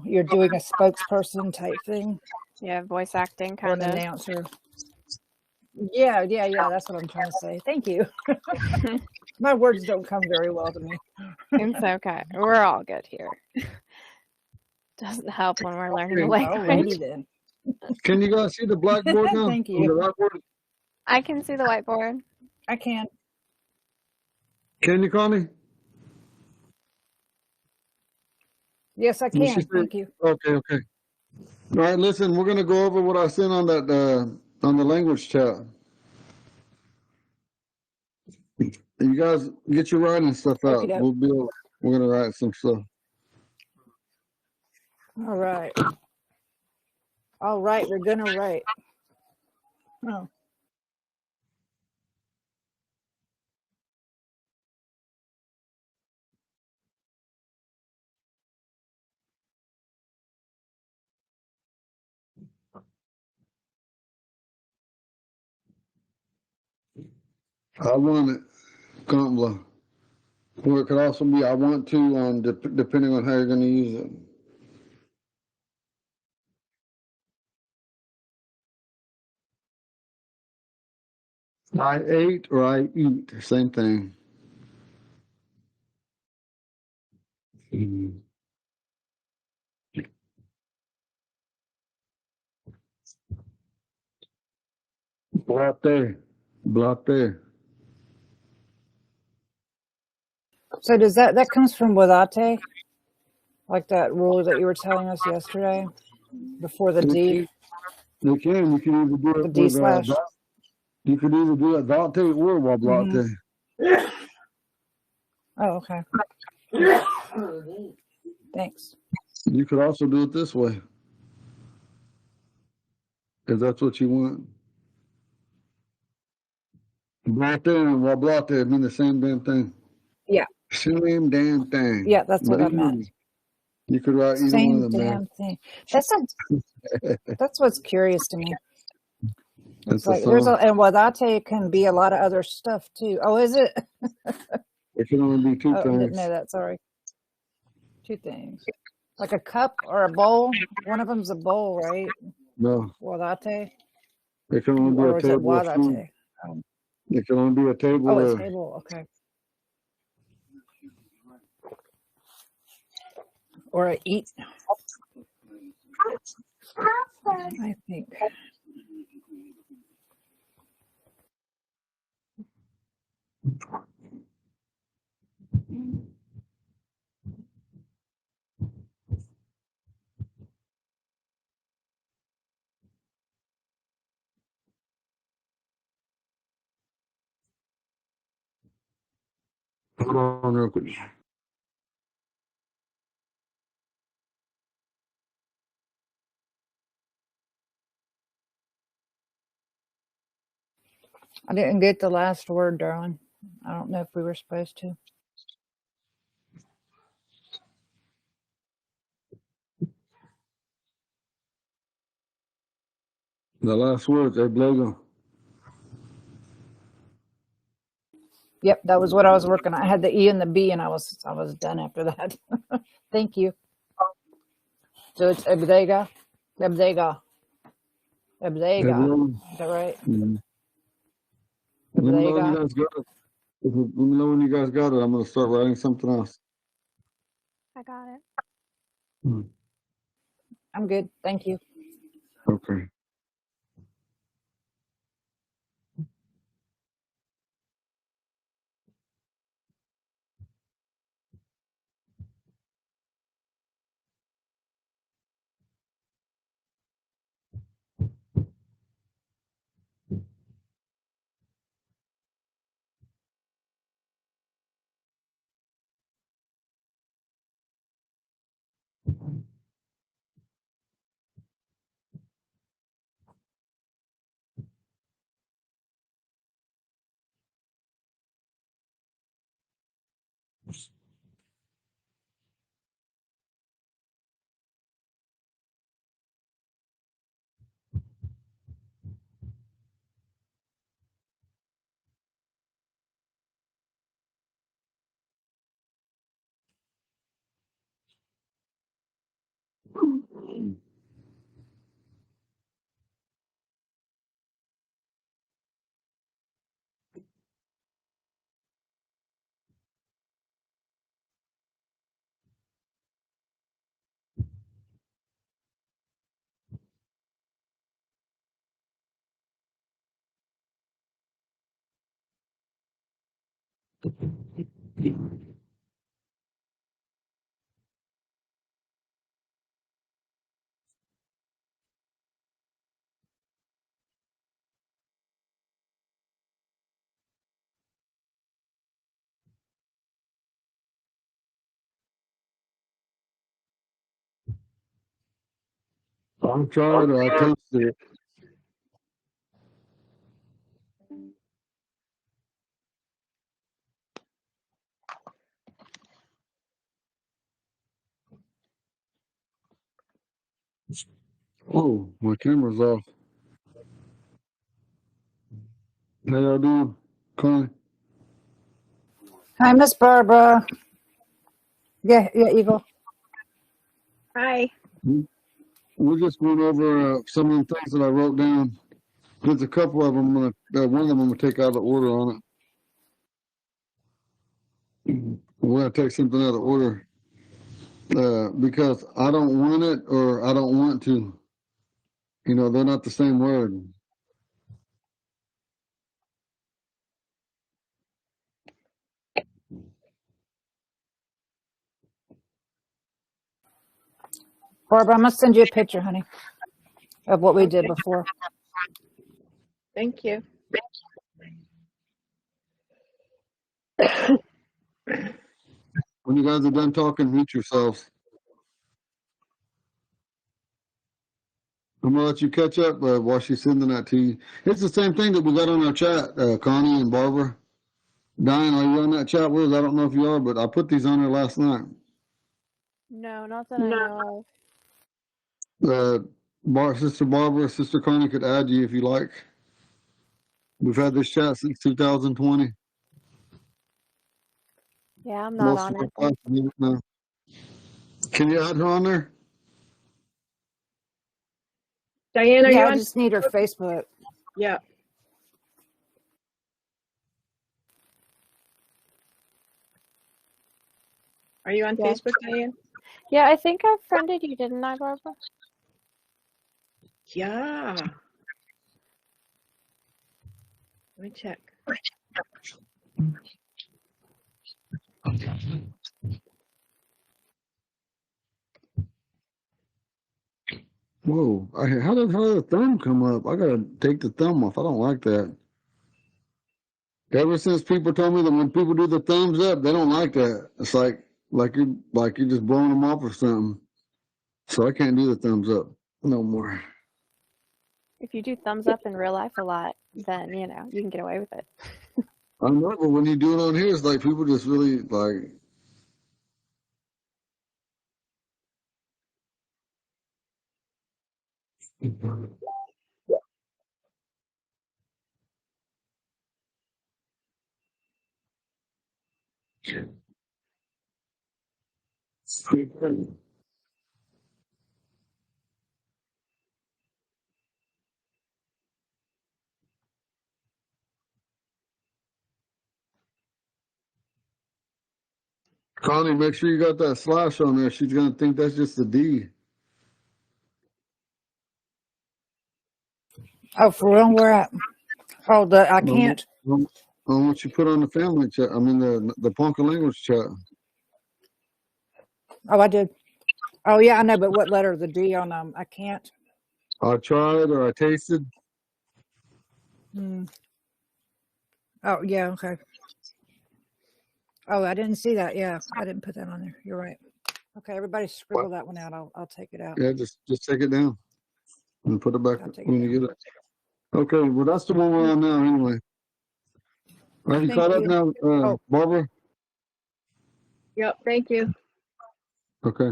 you're doing a spokesperson type thing. Yeah, voice acting Or kind an of. announcer. Yeah, that's what I'm trying to say. Thank you. My words don't come very well to me. It's okay. We're all good here. Doesn't help when we're learning the language. Alrighty then. Can you guys see the blackboard now? Thank On you. the whiteboard? I can see the whiteboard. I can. Can you, Connie? Yes, I can. Thank you. Okay. All right, listen, we're gonna go over what I sent on that on the language chat. You guys get your writing stuff out. Okey-doke. We're gonna write some stuff. All right. We're gonna write. Oh. I want it, Kampla. Or it could also be I want to, depending on how you're gonna use it. I ate or I eat, same thing. Blatte. So does that comes from wadate? Like that rule that you were telling us yesterday? Before the D? You can either do it The D slash. You could either do it date or wablate. Oh, okay. Thanks. You could also do it this way. If that's what you want. Blate and wablate mean the same damn thing. Yeah. Same damn thing. Yeah, that's what I meant. You could write either one of them. Same damn thing. That's what's curious to me. It's like and wadate can be a lot of other stuff too. Oh, is it? It can only be two I things. didn't know that. Sorry. Two things. Like a cup or a bowl. One of them's a bowl, right? No. Wadate. It can only be Or a is it table of food. wadate? It can only be a table. Oh, a table. Okay. Or a eat. I think. Hold on real quick. I didn't get the last word, darling. I don't know if we were supposed to. The last words, Eblego. Yep, that was what I was working on. I had the E and the B, and I was done after that. Thank you. So it's Ebdega. Is that right? Mm-hmm. Let me know when you guys got it. Let me know when you guys got it. I'm going to start writing something else. I got it. I'm good. Thank you. Okay. I tried or I tasted it. Oh, my camera's off. How y'all doing, Connie? Hi, Miss Barbara. Yeah, Eagle. Hi. We just went over some of the things that I wrote down. There's a couple of them. One of them I'm gonna take out of order on it. We're gonna take something out of order because I don't want it or I don't want to. You know, they're not the same word. Barbara, I'm going to send you a picture, honey, of what we did before. Thank you. When you guys are done talking, mute yourselves. I'm gonna let you catch up while she's sending that to you. It's the same thing that we got on our chat, Connie and Barbara. Diane, are you on that chat with us? I don't know if you are, but I put these on there last night. No, not that I know Sister Barbara, Sister Connie could add you if you like. We've had this chat since 2020. of. Yeah, I'm not Most on of our it. classes need it now. Can you add her on there? Diane, are you Yeah, I on? just need her Facebook. Yeah. Are you on Yeah. Facebook, Diane? Yeah, I think I friended you, didn't I, Barbara? Yeah. Let me check. Whoa! How did the thumb come up? I gotta take the thumb off. I don't like that. Ever since people told me that when people do the thumbs up, they don't like that. It's like you're just blowing them off or something. So I can't do the thumbs up no more. If you do thumbs up in real life a lot, then, you know, you can get away with it. I know, but when you do it on here, it's like people just really like. Connie, make sure you got that slash on there. She's gonna think that's just a D. Oh, for real? Where at? Oh, I can't. On what you put on the family chat. I mean the Ponca language chat. Oh, I did. Oh, yeah, I know, but what letter? The D on I can't. I tried or I tasted. Hmm. Oh, yeah, okay. Oh, I didn't see that. Yeah, I didn't put that on there. You're right. Okay, everybody scribble that one out. I'll take it out. Yeah, just take it down and put it back I'll take when it you down. get it. Okay, well that's the one we're on now anyway. Are you Thank caught up you. now, Oh, Barbara? Yep. Thank you. Okay.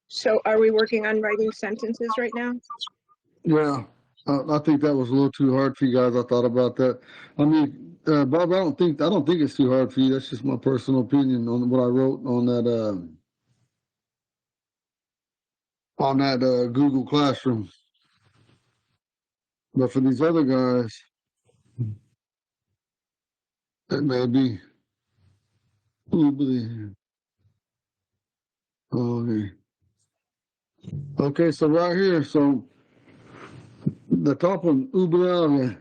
So are we working on writing sentences right now? Yeah, I think that was a little too hard for you guys. I thought about that. I mean, Bob, I don't think it's too hard for you. That's just my personal opinion on what I wrote on that Google Classroom. But for these other guys, it may be. Oobly. Okay. Okay, so right here, so the top one, oobly,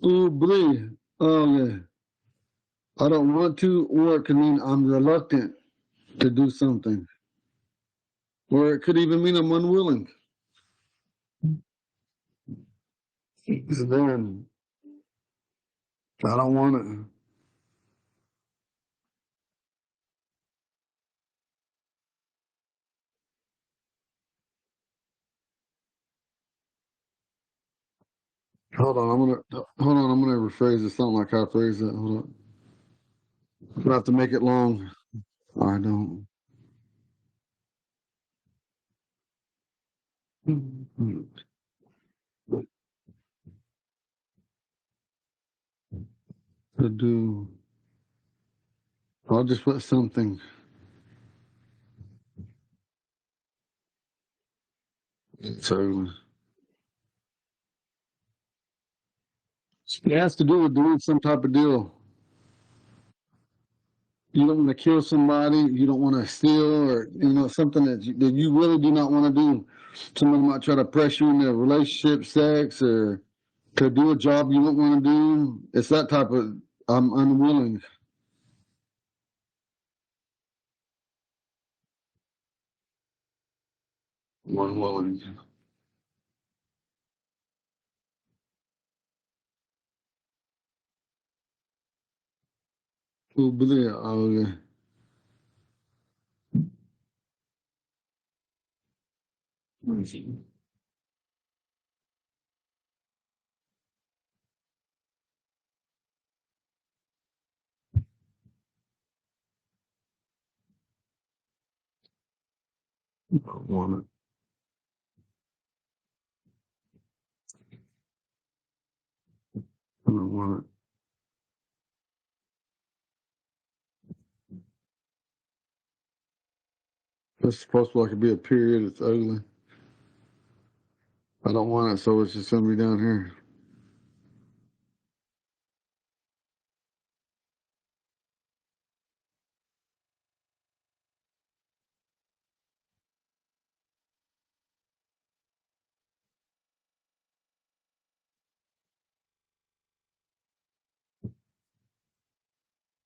oobly, okay. I don't want to, or it can mean I'm reluctant to do something. Or it could even mean I'm unwilling. And then I don't want it. I'm gonna rephrase it. Something like how I phrase that. Hold on. I'm gonna have to make it long. I don't. To do. I'll just put something. So it has to do with doing some type of deal. You don't want to kill somebody. You don't want to steal, or something that you really do not want to do. Someone might try to pressure you into a relationship, sex, or to do a job you don't want to do. It's that type of I'm unwilling. Unwilling. Who believe? Oh yeah. I don't want it. I don't want it. It's supposed to like be a period. It's ugly. I don't want it, so it's just gonna be down here.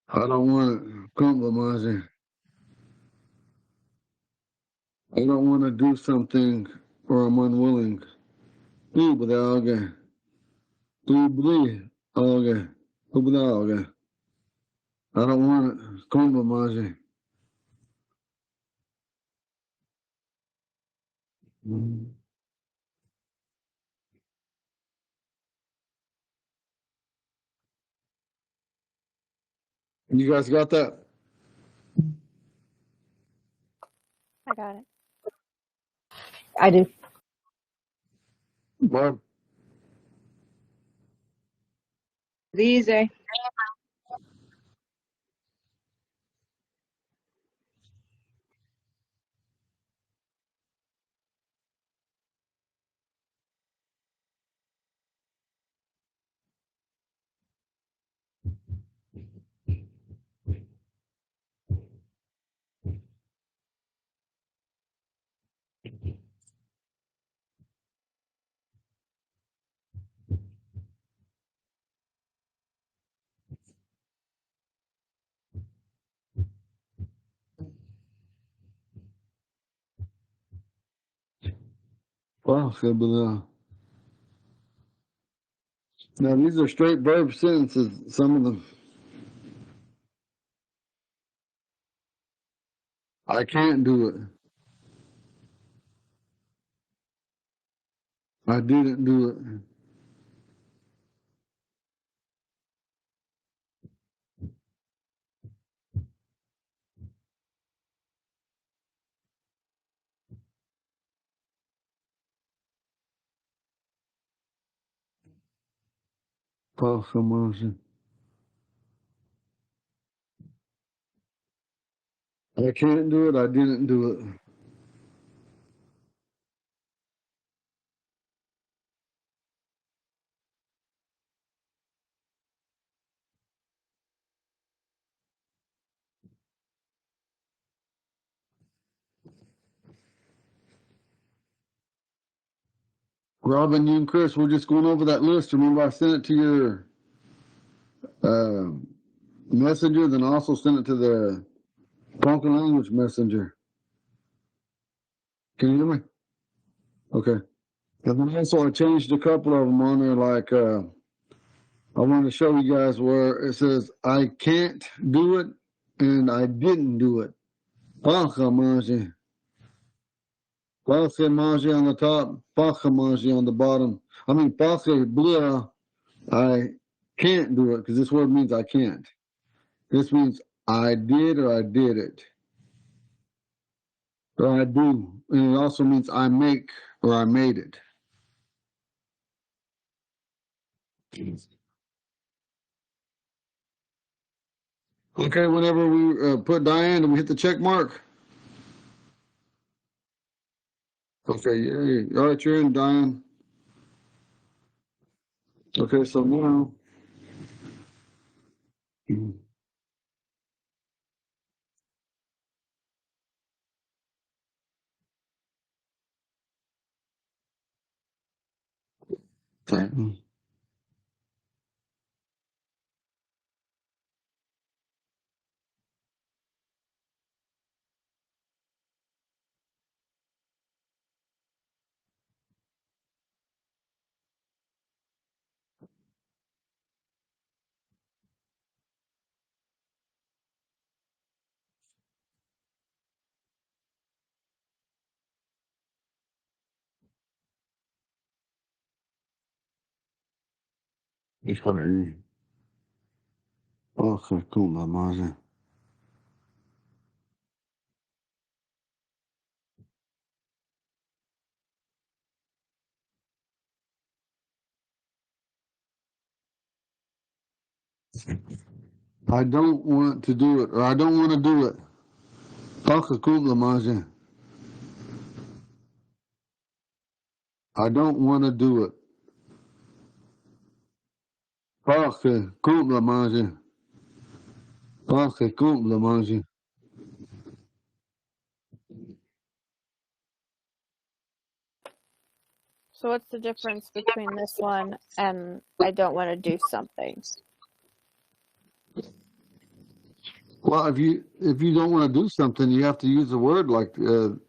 I don't want it. Compromising. I don't want to do something, or I'm unwilling. Ooh, but okay. Ooh, believe. Okay. Ooh, but okay. I don't want it. Compromising. You guys got that? I got it. I do. Bob? Easy. Wow, now these are straight verb sentences, some of them. I can't do it. I didn't do it. Ponca manger. I can't do it. I didn't do it. Robin, you and Chris, we're just going over that list. Remember, I sent it to your uh, messenger, then also sent it to the Ponca language messenger. Can you hear me? Okay. And then also I changed a couple of them on there. Like I wanted to show you guys where it says I can't do it and I didn't do it. Ponca manger. Ponca manger on the top, Ponca manger on the bottom. I mean, Ponca blia. I can't do it because this word means I can't. This means I did or I did it. Or I do. And it also means I make or I made it. Okay, whenever we put Diane, do we hit the check mark? Okay, yeah. All right, you're in, Diane. Okay, so now. Okay. Okay, cool, mademoiselle. I don't want to do it, or I don't want to do it. Okay, cool, mademoiselle. I don't want to do it. Okay, cool, mademoiselle. Okay, cool, mademoiselle. So what's the difference between this one and I don't want to do something? Well, if you don't want to do something, you have to use a word like Well,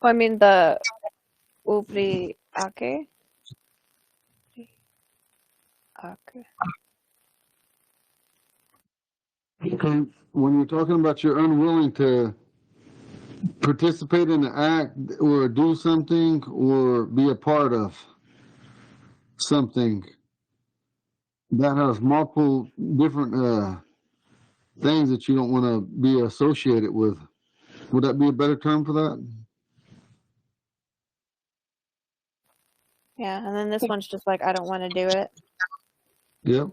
I mean the ubri ake. Okay. when you're talking about you're unwilling to participate in the act or do something or be a part of something that has multiple different things that you don't want to be associated with. Would that be a better term for that? Yeah, and then this one's just like I don't want to do it. Yep.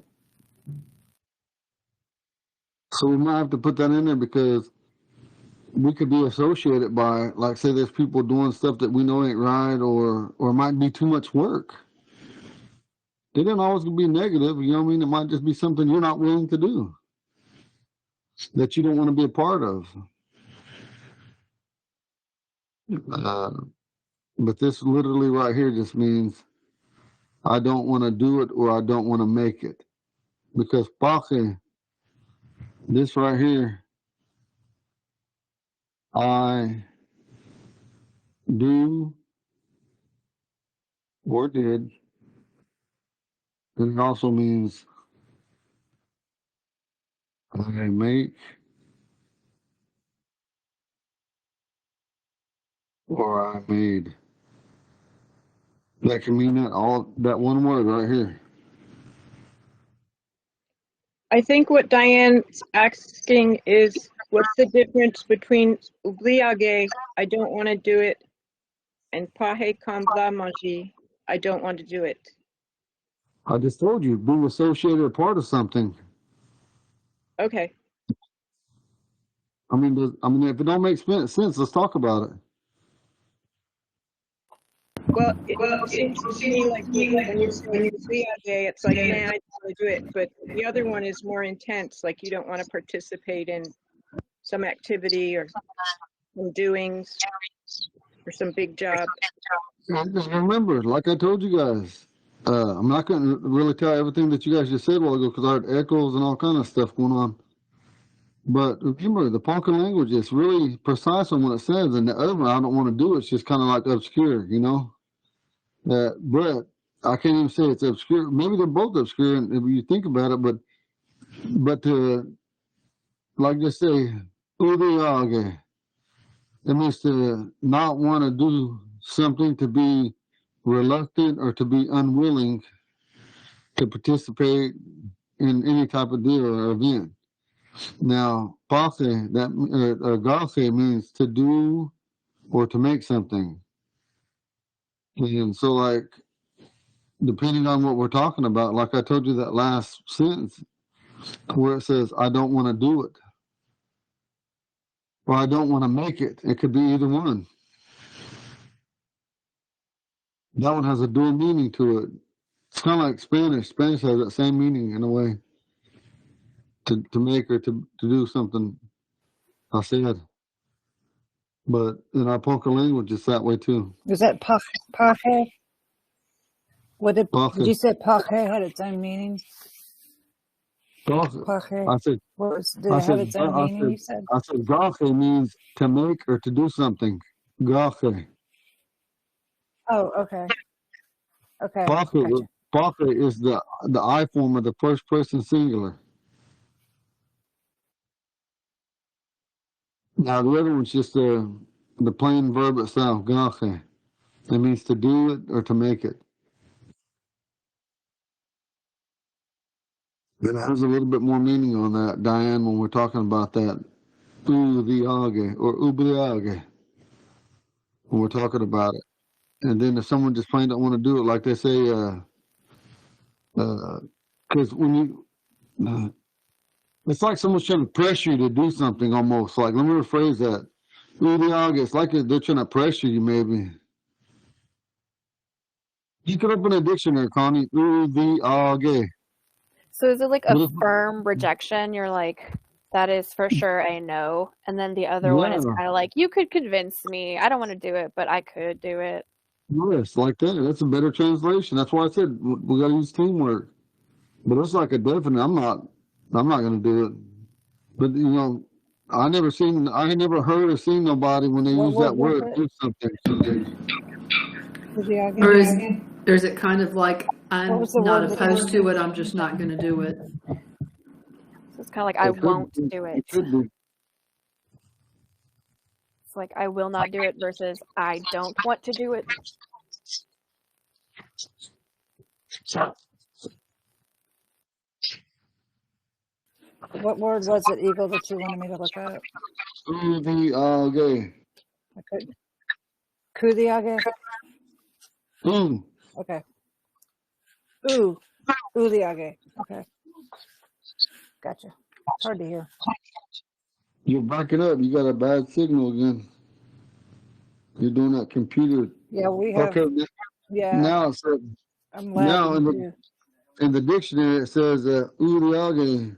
So we might have to put that in there because we could be associated by, like, say, there's people doing stuff that we know ain't right, or it might be too much work. They don't always be negative, you know what I mean? It might just be something you're not willing to do that you don't want to be a part of. Uh, but this literally right here just means I don't want to do it or I don't want to make it. Because Pache, this right here, I do or did, and it also means I make or I made. That can mean that one word right here. I think what Diane's asking is, what's the difference between oubliage, I don't want to do it, and pahe kambla maji, I don't want to do it? I just told you, be associated or part of something. Okay. I mean, if it don't make sense, let's talk about it. Well, it seems to me like when you're saying day, it's like, nah, I don't want to do it. But the other one is more intense, like you don't want to participate in some activity or some doings or some big job. Just remember, like I told you guys, I'm not going to really tell everything that you guys just said a while ago because I heard echoes and all kind of stuff going on. But remember, the Ponca language is really precise on what it says, and the other one, I don't want to do. It's just kind of like obscure, you know. But I can't even say it's obscure. Maybe they're both obscure, and if you think about it. But to like just say ubiage, it means to not want to do something, to be reluctant or to be unwilling to participate in any type of deal or event. Now, pace, gafe means to do or to make something. And so, like, depending on what we're talking about, like I told you that last sentence where it says, I don't want to do it, or I don't want to make it. It could be either one. That one has a dual meaning to it. It's kind of like Spanish. Spanish has that same meaning in a way. To make or to do something, I said. But in our Ponca language, it's that way too. Is that paje? What did Paje. you say? Paje had its own meaning. Gafe. Paje. I said, Did it have its own meaning? You said. I said, gafe means to make or to do something. Gafe. Oh, okay. Okay. Paje, Gotcha. paje is the I form of the first person singular. Now the other one's just the plain verb itself, gafe. It means to do it or to make it. It has a little bit more meaning on that, Diane, when we're talking about that uviage or ubliage, when we're talking about it. And then if someone just plain don't want to do it, like they say, because when you, it's like someone's trying to pressure you to do something almost. Like, let me rephrase that. Uviage, it's like they're trying to pressure you maybe. You could open a dictionary, Connie. Uviage. So is it like a But if- firm rejection? You're like, that is for sure a no. And then the other one is Yeah. kind of like, you could convince me. I don't want to do it, but I could do it. Yes, like that. That's a better translation. That's why I said we got to use teamwork. But it's like a definite. I'm not going to do it. But you know, I never heard or seen nobody when they What use that word word was do something. it? Or is it kind of like What I'm was the not word? opposed to it, I'm just not going to do it? So it's kind of like, I won't do It it. could be. It's like, I will not do it versus I don't want to do it. What word was it, Eagle, that you wanted me to look up? Uviage. I couldn't. Kudiage? Okay. Uliage. Okay. Gotcha. It's hard to hear. You're backing up. You got a bad signal again. You're doing that computer. Yeah, we have. Okay. Yeah, Now it says, I'm now lagging too. in the dictionary it says uviage.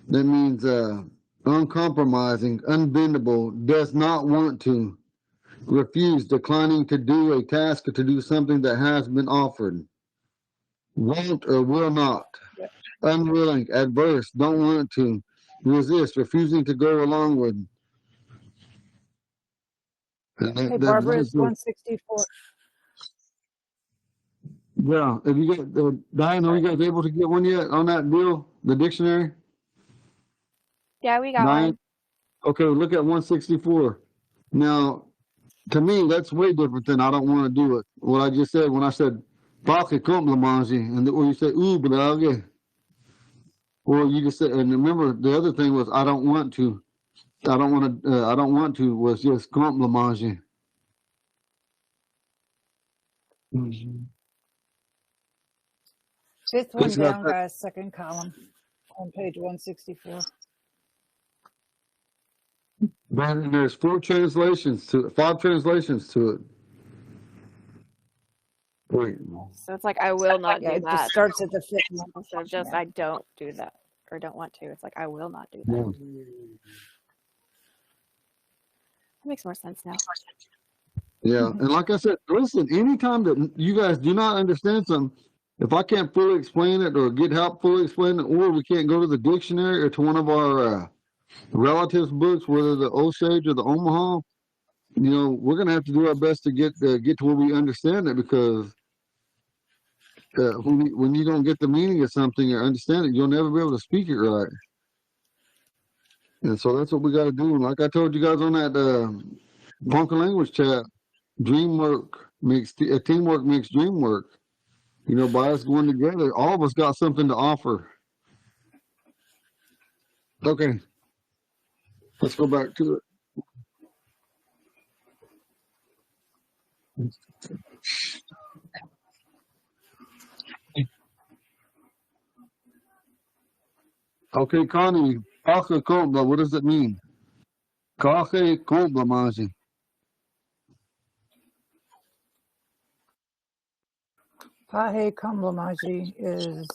That means uncompromising, unbendable, does not want to, refuse, declining to do a task or to do something that has been offered, won't or will not, Yep. unwilling, adverse, don't want to, resist, refusing to go along with. Hey, Barbara, it's 164. Yeah, have you got, Diane, are you guys able to get one yet on that deal, the dictionary? Yeah, we got Diane? one. Okay, look at 164. Now, to me, that's way different than I don't want to do it. What I just said when I said, "Parque complements," and or you say, "Ooh, blage," or you just said, and remember the other thing was, "I don't want to." I don't want to. I don't want to was just complements. Fifth one It's got down, that. guys, second column on page 164. Man, there's 4 translations to it, 5 translations to it. Wait. So it's like I will not Yeah, do it that just starts at the fifth one. instead of just Yeah. I don't do that or don't want to. It's like I will not do that. Yeah. That makes more sense now. Yeah, and like I said, listen, anytime that you guys do not understand something, if I can't fully explain it or get help fully explain it, or we can't go to the dictionary or to one of our relatives' books, whether the Osage or the Omaha, we're gonna have to do our best to get to where we understand it, because when you don't get the meaning of something or understand it, you'll never be able to speak it right. And so that's what we got to do. And like I told you guys on that Ponca language chat, teamwork makes dream work. By us going together, all of us got something to offer. Okay, let's go back to it. Okay, Connie, kache kobla, what does it mean? Kache kobla, Maji. Pahe Kamblamaji is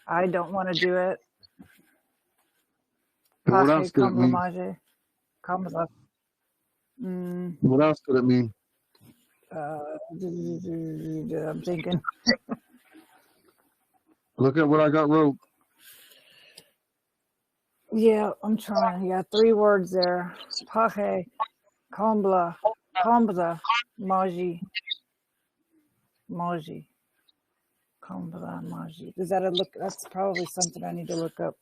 I don't want to do it. And what Pahe else could it mean? Kamblamaji. Kamla. What else could it mean? I'm thinking. Look at what I got wrote. Yeah, I'm trying. Yeah, 3 words there. Pahe Kambla. Kambla. Maji. Maji. Kambla Maji. Is that a look? That's probably something I need to look up.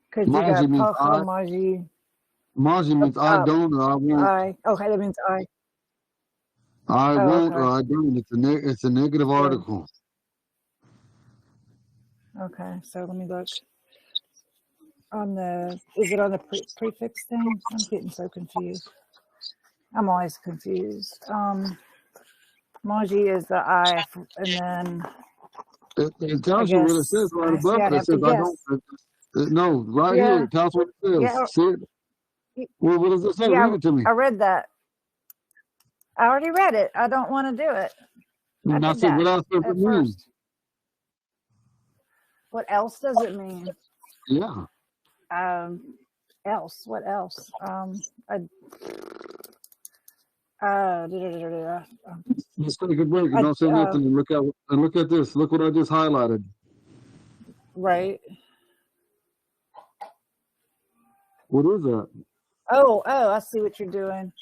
Because you got Maji means Pahe I. Maji. Maji means I don't or I won't. Okay, that means I. I Oh, won't or okay. I don't. It's a negative article. Okay, so let me look. Is it on the prefix thing? I'm getting so confused. I'm always confused. Maji is the I, and then It I tells you what it guess says right I see. above I'd it. It have to says I guess. don't. No, right Yeah, here. It tells what it says. yeah, See it? Well, what does it say? yeah. Read it to me. I read that. I already read it. I don't want to do it. I And I did said, that what else does it at mean? first. What else does it mean? Yeah. Else. What else? Let's take a break and don't say nothing and look at this. Look what I just highlighted. Right. What is that? Oh, I see what you're doing.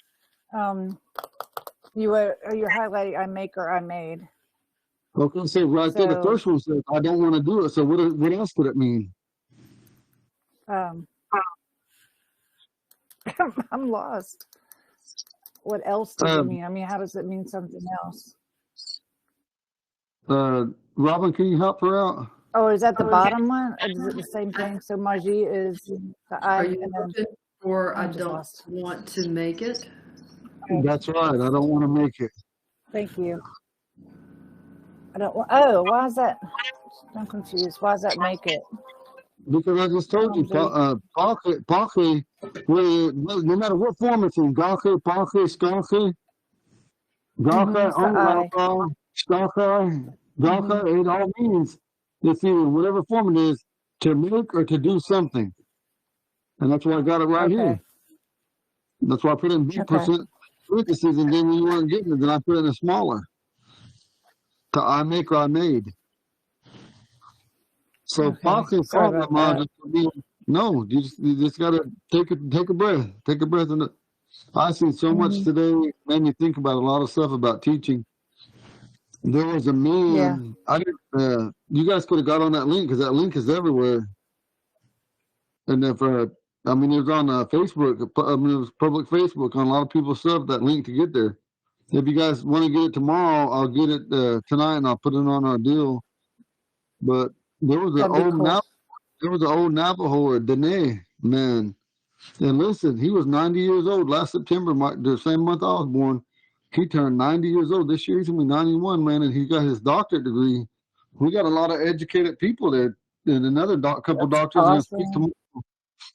You're highlighting I make or I made. Okay, so right there, the first one says I don't want to do it. So what else could it mean? I'm lost. What else does it mean? I mean, how does it mean something else? Robin, can you help her out? Oh, is that the bottom one? Or is it the same thing? So Maji is the I. Are you looking for I don't lost. want to make it? That's right. I don't want to make it. Thank you. I don't. Oh, why is that? I'm confused. Why does that make it? Because I just told you, Ponca, no matter what form it's in, Gaka, Ponca, Skanka, Gaka, Staka, Gaka, it all means, it's either whatever form it is, to make or to do something. And that's why I got it right here. That's why I put in big parentheses, and then when you weren't getting it, then I put it in a smaller. To I make or I made. So Ponca, no, you just gotta take a breath. Take a breath. And I see so much today, made me think about a lot of stuff about teaching. There was a man. Yeah. You guys could have got on that link because that link is everywhere. And if it was on Facebook. It was public Facebook on a lot of people's stuff. That link to get there. If you guys want to get it tomorrow, I'll get it tonight and I'll put it on our deal. But there was an old Navajo or Dene man. And listen, he was 90 years old last September, the same month I was born. He turned 90 years old. This year he's going to be 91, man, and he got his doctorate degree We got a lot of educated people there, and another couple That's doctors are going to speak awesome. tomorrow,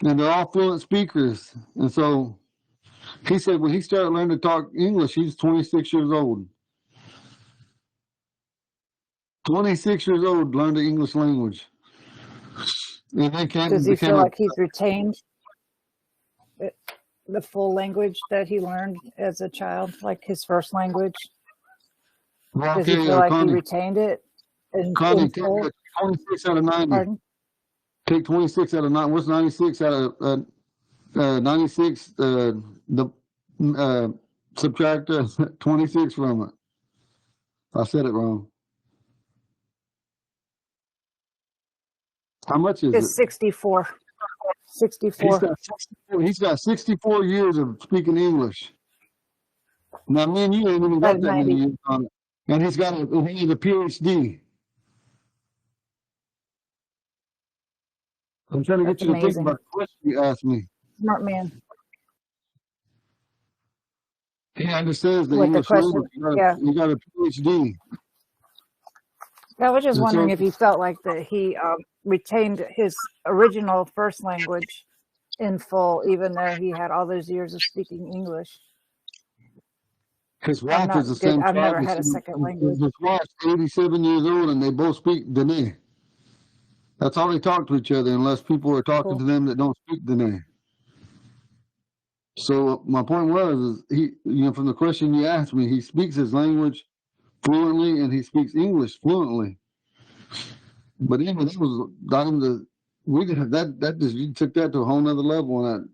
and they're all fluent speakers. And so he said when he started learning to talk English, he's 26 years old. 26 years old, learned the English language. And then Does he became feel a, like he's retained the full language that he learned as a child, like his first language? well, Does he okay, feel like he Connie, retained it in take full? 26 out of 90. Pardon? Take 26 out of 9. What's 96 out of 96? Subtract 26 from it. I said it wrong. How much is it? It's 64. 64. He's got 64 years of speaking English. Now, me and you ain't even got At that many 90. years on it. And he has a PhD. I'm trying to That's get you to think amazing. about the question you asked me. Smart man. He understands the What the English question? language. Yeah. He got a PhD. I was just And wondering so, if he felt like that he retained his original first language in full, even though he had all those years of speaking English. his I'm wife is the not good. same I've tribe never as had a him. second language. His wife's 87 years old, and they both speak Dene. That's all they talk to each other, unless people are talking Cool. to them that don't speak Dene. So my point was, is from the question you asked me, he speaks his language fluently, and he speaks English fluently. But even that was we did that just you took that to a whole nother level, and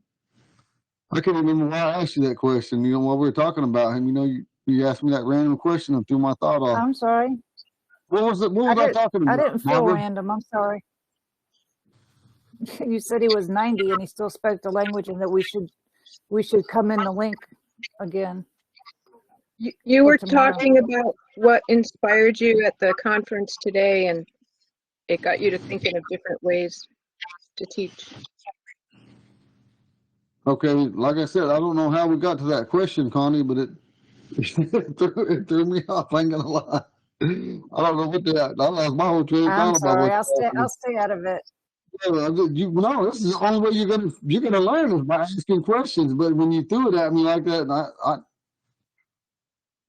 I can't remember why I asked you that question. While we were talking about him, you asked me that random question and threw my thought off. I'm sorry. What was it? What was I talking I about, didn't feel Barbara? random. I'm sorry. You said he was 90 and he still spoke the language, and that we should come in the link again. You For were tomorrow. talking about what inspired you at the conference today, and it got you to thinking of different ways to teach. Okay, like I said, I don't know how we got to that question, Connie, but it threw me off. I ain't gonna lie. I don't know what that. I lost my whole train of I'm thought about sorry. what. I'll stay out of it. No, this is the only way you're gonna learn is by asking questions. But when you threw it at me like that, and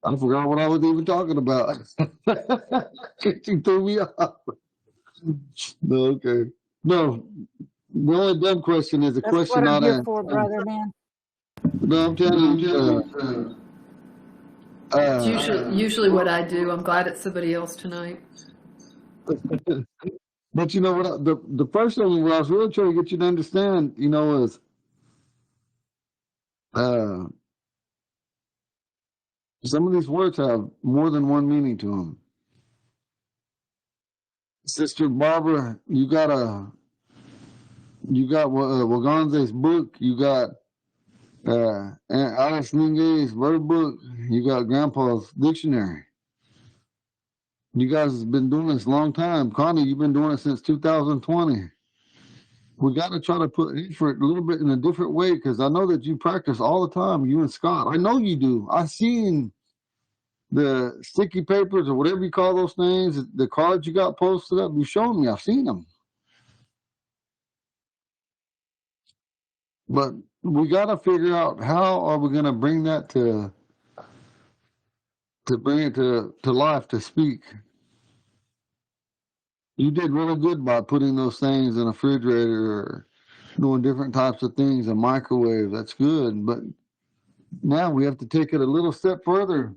I forgot what I was even talking about. You threw me off. No, okay. No, the only dumb question is a That's what question I'm not here answered. for, brother man. No, I'm telling you. It's usually what I do. I'm glad it's somebody else tonight. But you know what? The first thing what I was really trying to get you to understand, is some of these words have more than one meaning to them. Sister Barbara, you got Waganze's book. You got Alice Ninge's word book. You got Grandpa's dictionary. You guys have been doing this a long time. Connie, you've been doing it since 2020. We got to try to put effort a little bit in a different way, because I know that you practice all the time, you and Scott. I know you do. I've seen the sticky papers or whatever you call those things, the cards you got posted up. You've shown me. I've seen them. But we got to figure out how are we going to bring that to bring it to life, to speak. You did really good by putting those things in a refrigerator or doing different types of things, a microwave. That's good. But now we have to take it a little step further.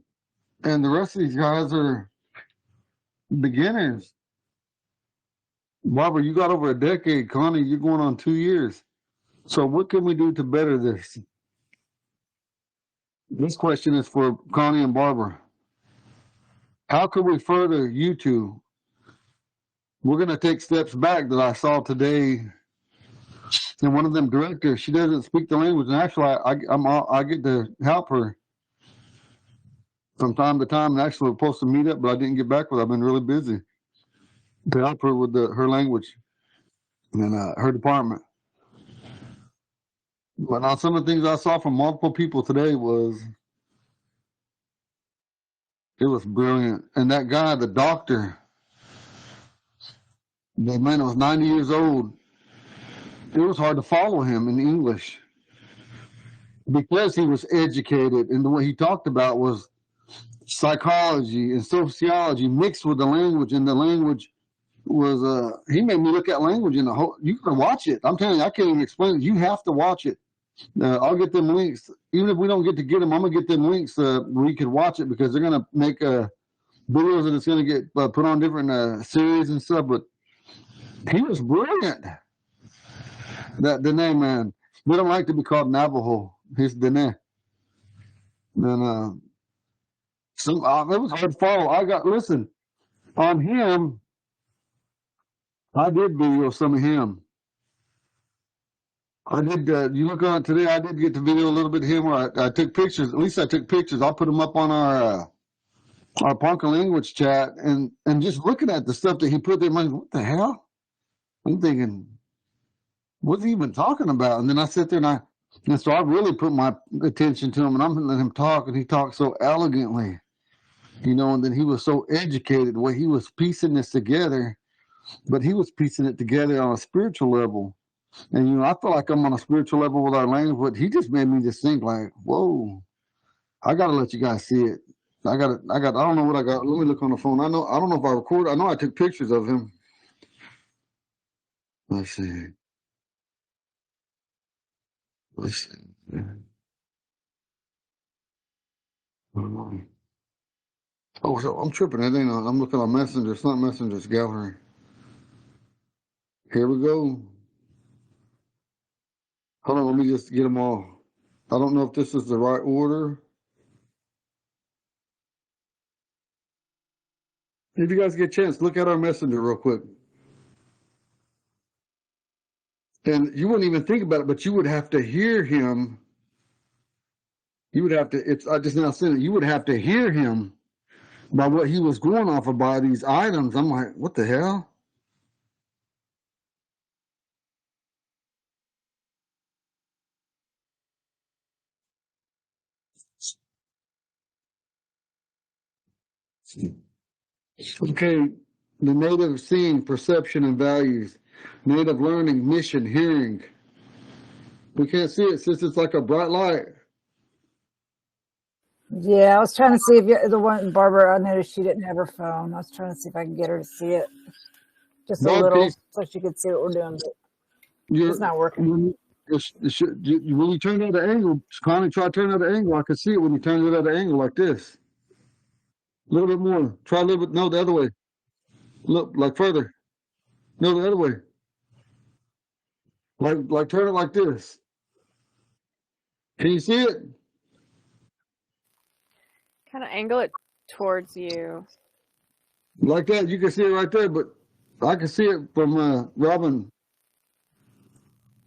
And the rest of these guys are beginners. Barbara, you got over a decade. Connie, you're going on 2 years. So what can we do to better this? This question is for Connie and Barbara. How can we further you two? We're going to take steps back that I saw today. And one of them directors, she doesn't speak the language. And actually, I get to help her from time to time. And actually, we're supposed to meet up, but I didn't get back with her. I've been really busy to help her with her language and her department. But now some of the things I saw from multiple people today it was brilliant. And that guy, the doctor, the man was 90 years old. It was hard to follow him in English because he was educated, and the way he talked about was psychology and sociology mixed with the language, and the language was he made me look at language in the whole. You can watch it. I'm telling you, I can't even explain it. You have to watch it. I'll get them links, even if we don't get to get them. I'm gonna get them links where you can watch it, because they're gonna make videos, and it's gonna get put on different series and stuff. But he was brilliant. That Dene man. They don't like to be called Navajo. He's Dene. And it was hard to follow. Listen, on him, I did video some of him. I did, you look on it today, I did get to video a little bit of him where I took pictures. At least I took pictures. I'll put them up on our Ponca language chat, and just looking at the stuff that he put there, I'm like, what the hell? I'm thinking, what's he even talking about? And then I sit there and so I really put my attention to him, and I'm letting him talk, and he talked so elegantly, and then he was so educated the way he was piecing this together, but he was piecing it together on a spiritual level. And, I feel like I'm on a spiritual level with our language, but he just made me just think like, whoa, I got to let you guys see it. I don't know what I got. Let me look on the phone. I don't know if I recorded. I know I took pictures of him. Let's see. Oh, so I'm tripping. I'm looking on Messenger. It's not Messenger, it's Gallery. Here we go. Hold on, let me just get them all. I don't know if this is the right order. If you guys get a chance, look at our Messenger real quick. And you wouldn't even think about it, but you would have to hear him. You would have to, I just now said it, you would have to hear him by what he was going off of by these items. I'm like, what the hell? Okay, the native seeing, perception, and values. Native learning, mission, hearing. We can't see it since it's like a bright light. Yeah, I was trying to see if the one Barbara, I noticed she didn't have her phone. I was trying to see if I could get her to see it just a Dog little piece, so she could see what we're doing. But you're, it's not working. when you turn it at an angle, Connie, try to turn it at an angle. I can see it when you turn it at an angle like this. A little bit more. Try a little bit. No, the other way. Look, like further. No, the other way. Like turn it like this. Can you see it? Kind of angle it towards you. Like that. You can see it right there, but I can see it from Robin.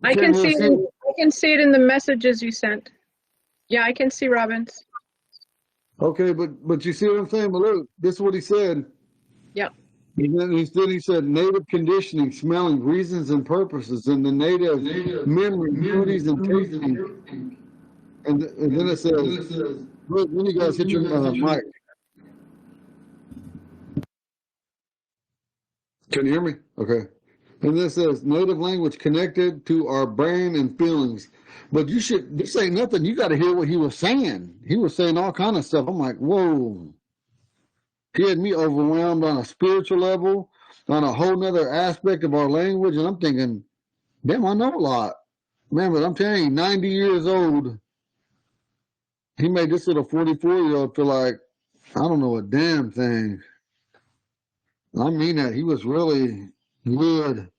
I can see it in the messages you sent. Yeah, I can see Robin's. Okay, but you see what I'm saying? But look, this is what he said. Yep. And then he said native conditioning, smelling, reasons and purposes, and the native memory, duties and tasting. And then it says, look, when you guys hit your mic. Can you hear me? Okay. And this says native language connected to our brain and feelings. But this ain't nothing. You got to hear what he was saying. He was saying all kind of stuff. I'm like, whoa. He had me overwhelmed on a spiritual level, on a whole nother aspect of our language. And I'm thinking, damn, I know a lot. Man, but I'm telling you, 90 years old, he made this little 44-year-old feel like, I don't know a damn thing. I mean that. He was really good.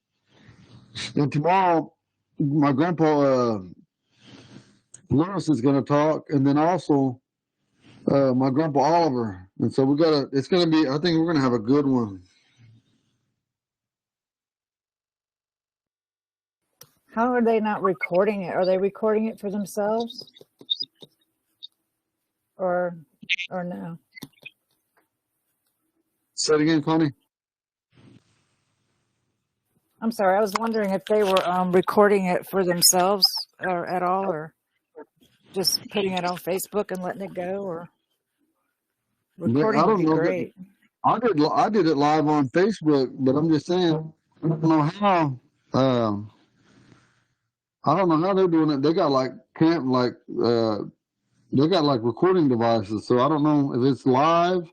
And tomorrow, my grandpa Lewis is going to talk, and then also my grandpa Oliver. And so it's going to be, I think we're going to have a good one. How are they not recording it? Are they recording it for themselves? Or no? Say it again, Connie. I'm sorry. I was wondering if they were recording it for themselves or at all, or just putting it on Facebook and letting it go, or recording would be great. I did it live on Facebook, but I'm just saying, don't know how. I don't know how they're doing it. They got like they got like recording devices. So I don't know if it's live,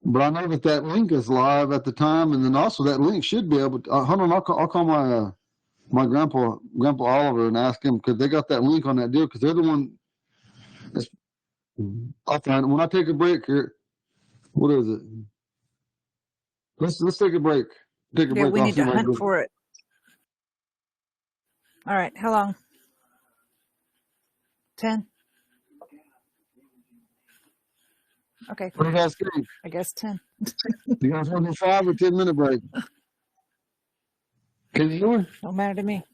but I know that that link is live at the time, and then also that link should be able to. Hold on, I'll call my my grandpa Oliver and ask him because they got that link on that deal because they're the one. That's, I'll find it when I take a break here. What is it? Let's take a break. Take a Yeah, break. we I'll need see to if I can hunt do it. for it. All right, how long? 10? Okay, What do you guys think? I guess 10. You guys want a 5 or 10 minute break? Can you do it? Don't matter to me.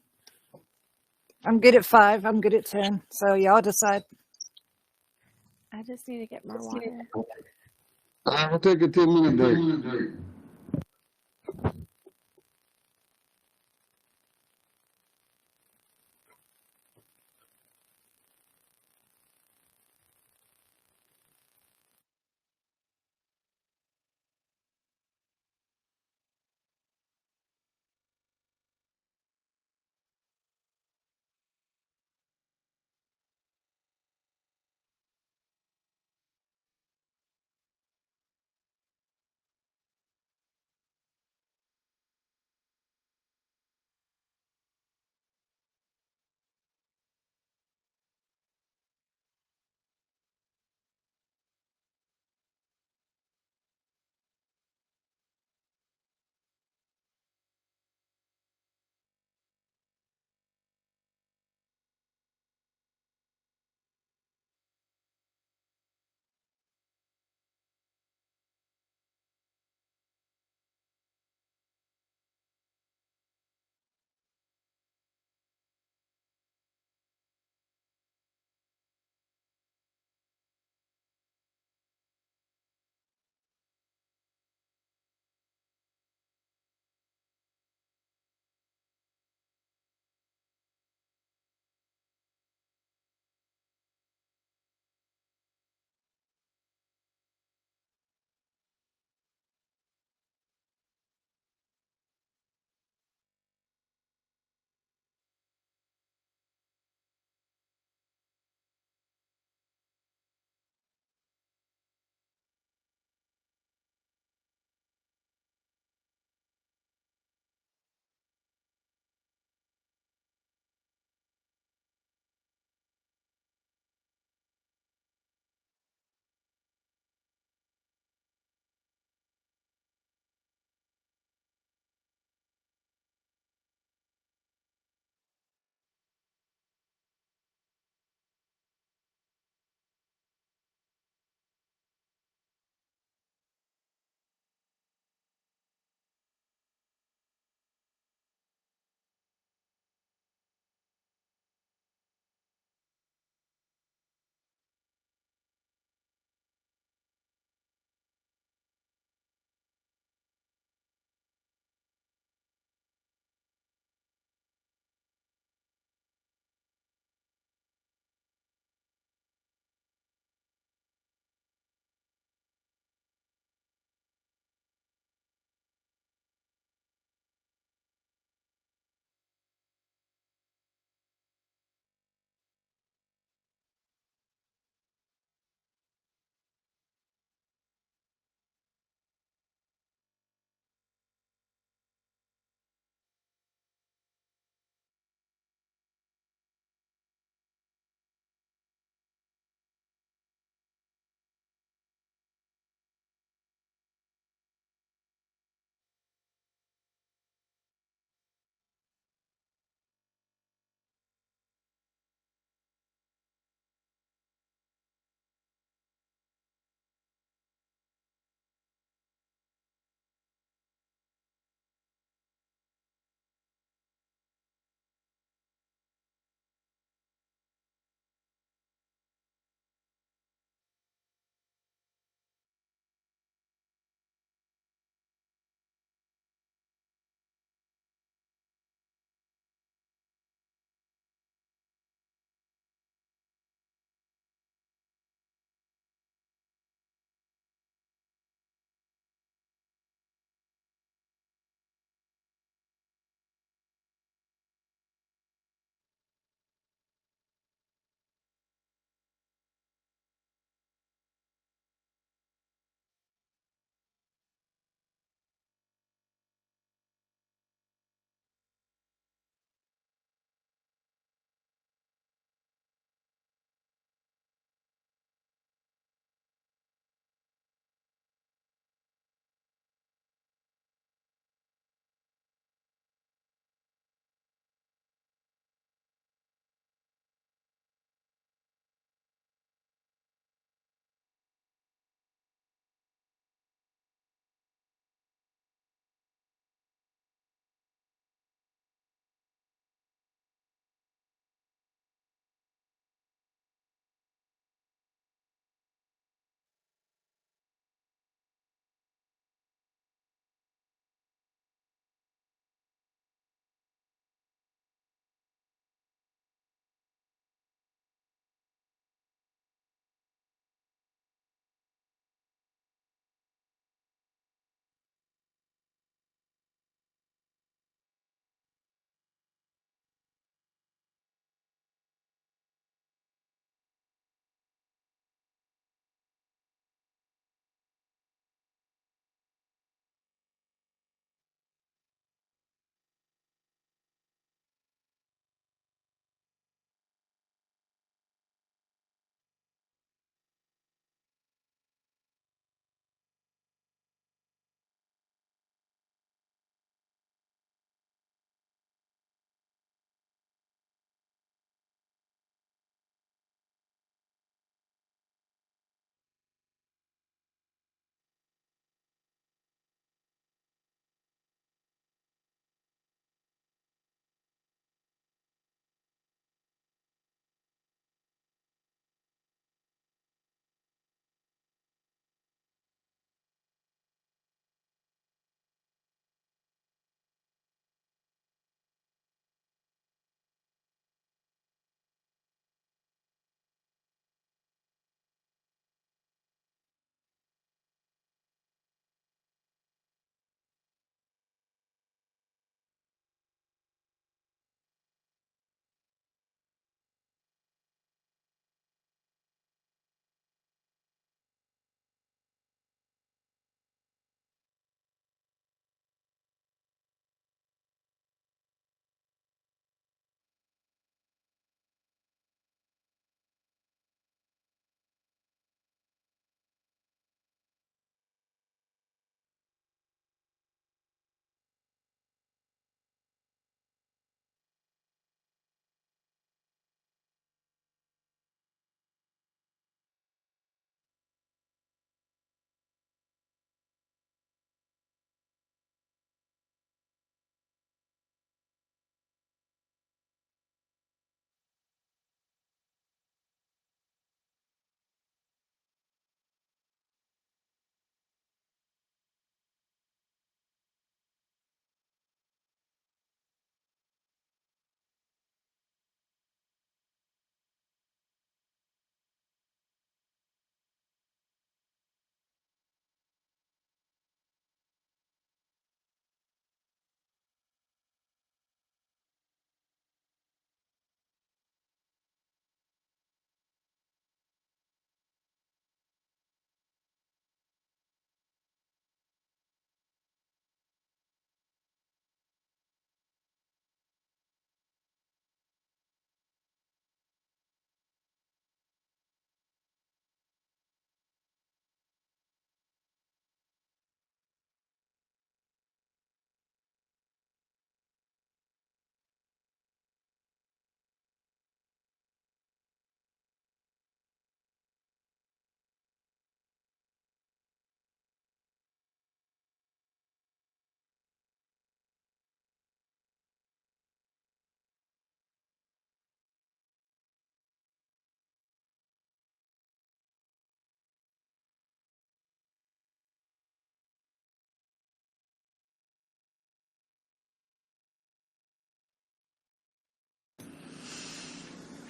I'm good at 5. I'm good at 10. So y'all decide. I just need to get more water. I'll take a 10 minute break.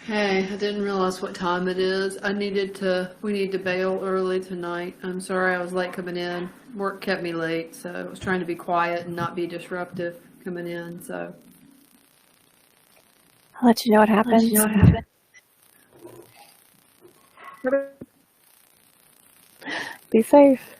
Hey, I didn't realize what time it is. We need to bail early tonight. I'm sorry I was late coming in. Work kept me late, so I was trying to be quiet and not be disruptive coming in, so. I'll let you know what happens. Be safe.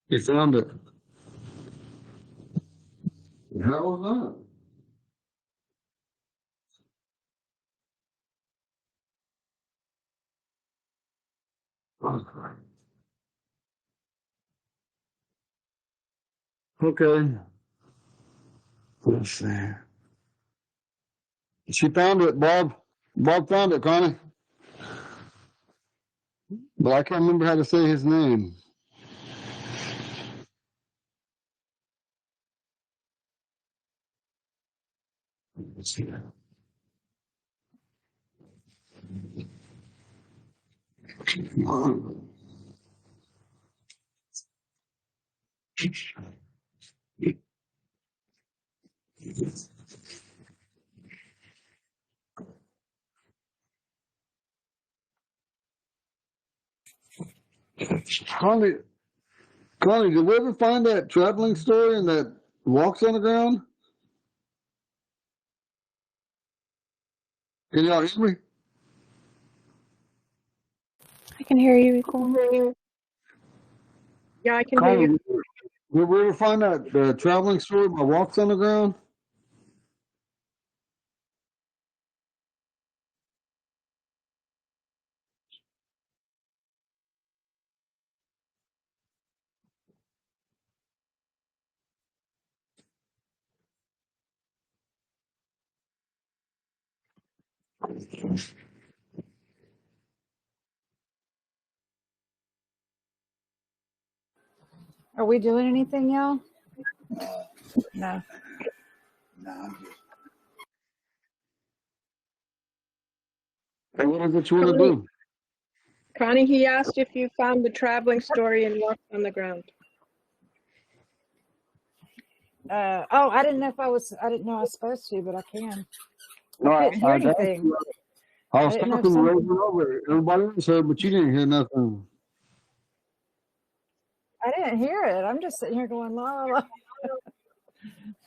You found it. How was that? Okay. Let's see. She found it, Bob. Bob found it, Connie. But I can't remember how to say his name. Let's see. Connie, Connie, did we ever find that traveling story and that walks on the ground? Can y'all hear me? I can hear you, Equal. Yeah, I can hear you. Connie, did we ever find that traveling story by walks on the ground? Are we doing anything, y'all? No. Hey, what is it you want to do? Connie, he asked if you found the traveling story and walked on the ground. Oh, I didn't know I was supposed to, but I can. No, I couldn't hear I got anything. you. I was I didn't know if talking something. over and over. Everybody else heard, but you didn't hear nothing. I didn't hear it. I'm just sitting here going, la la la.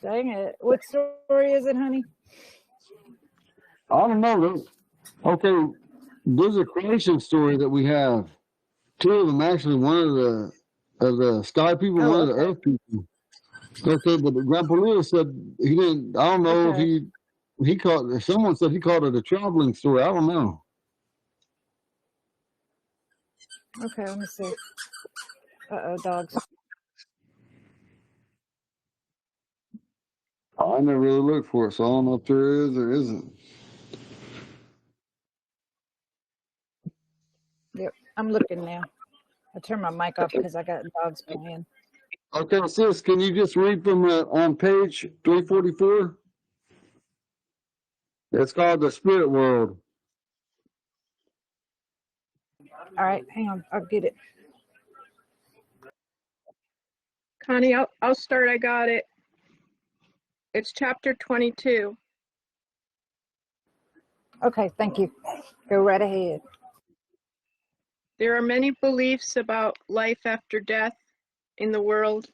Dang it. What story is it, honey? I don't know. Okay, there's a creation story that we have. Two of them actually. One of the sky people, one Oh, of the earth people. Okay, but Grandpa Lewis said he didn't. I don't know if okay. he called. Someone said he called it a traveling story. I don't know. Okay, let me see. Uh-oh, dogs. I never really looked for it, so I don't know if there is or isn't. Yep, I'm looking now. I turned my mic off because I got dogs playing. Okay, sis, can you just read from on page 344? It's called the Spirit World. All right, hang on. I'll get it. Connie, I'll start. I got it. It's chapter 22. Okay, thank you. Go right ahead. There are many beliefs about life after death in the world.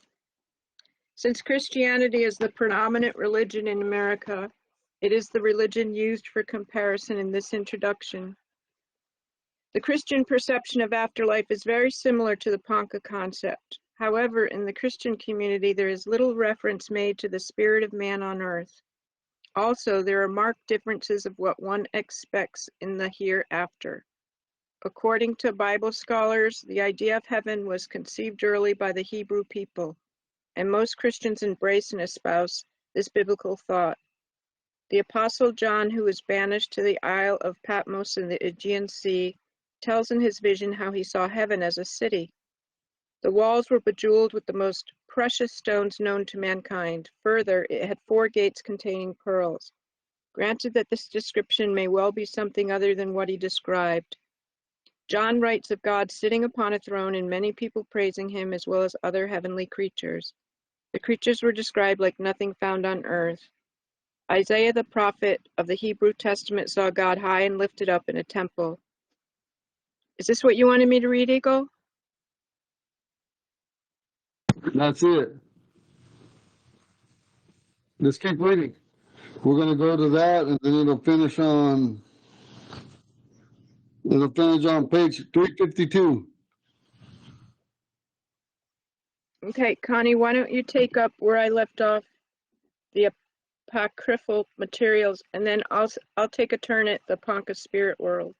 Since Christianity is the predominant religion in America, it is the religion used for comparison in this introduction. The Christian perception of afterlife is very similar to the Ponca concept. However, in the Christian community, there is little reference made to the spirit of man on earth. Also, there are marked differences of what one expects in the hereafter. According to Bible scholars, the idea of heaven was conceived early by the Hebrew people, and most Christians embrace and espouse this biblical thought. The Apostle John, who was banished to the Isle of Patmos in the Aegean Sea, tells in his vision how he saw heaven as a city. The walls were bejeweled with the most precious stones known to mankind. Further, it had 4 gates containing pearls. Granted that this description may well be something other than what he described. John writes of God sitting upon a throne and many people praising him as well as other heavenly creatures. The creatures were described like nothing found on earth. Isaiah the prophet of the Hebrew Testament saw God high and lifted up in a temple. Is this what you wanted me to read, Eagle? That's it. Just keep reading. We're going to go to that, and then it'll finish on page 352. Okay, Connie, why don't you take up where I left off, the apocryphal materials, and then I'll take a turn at the Ponca spirit world.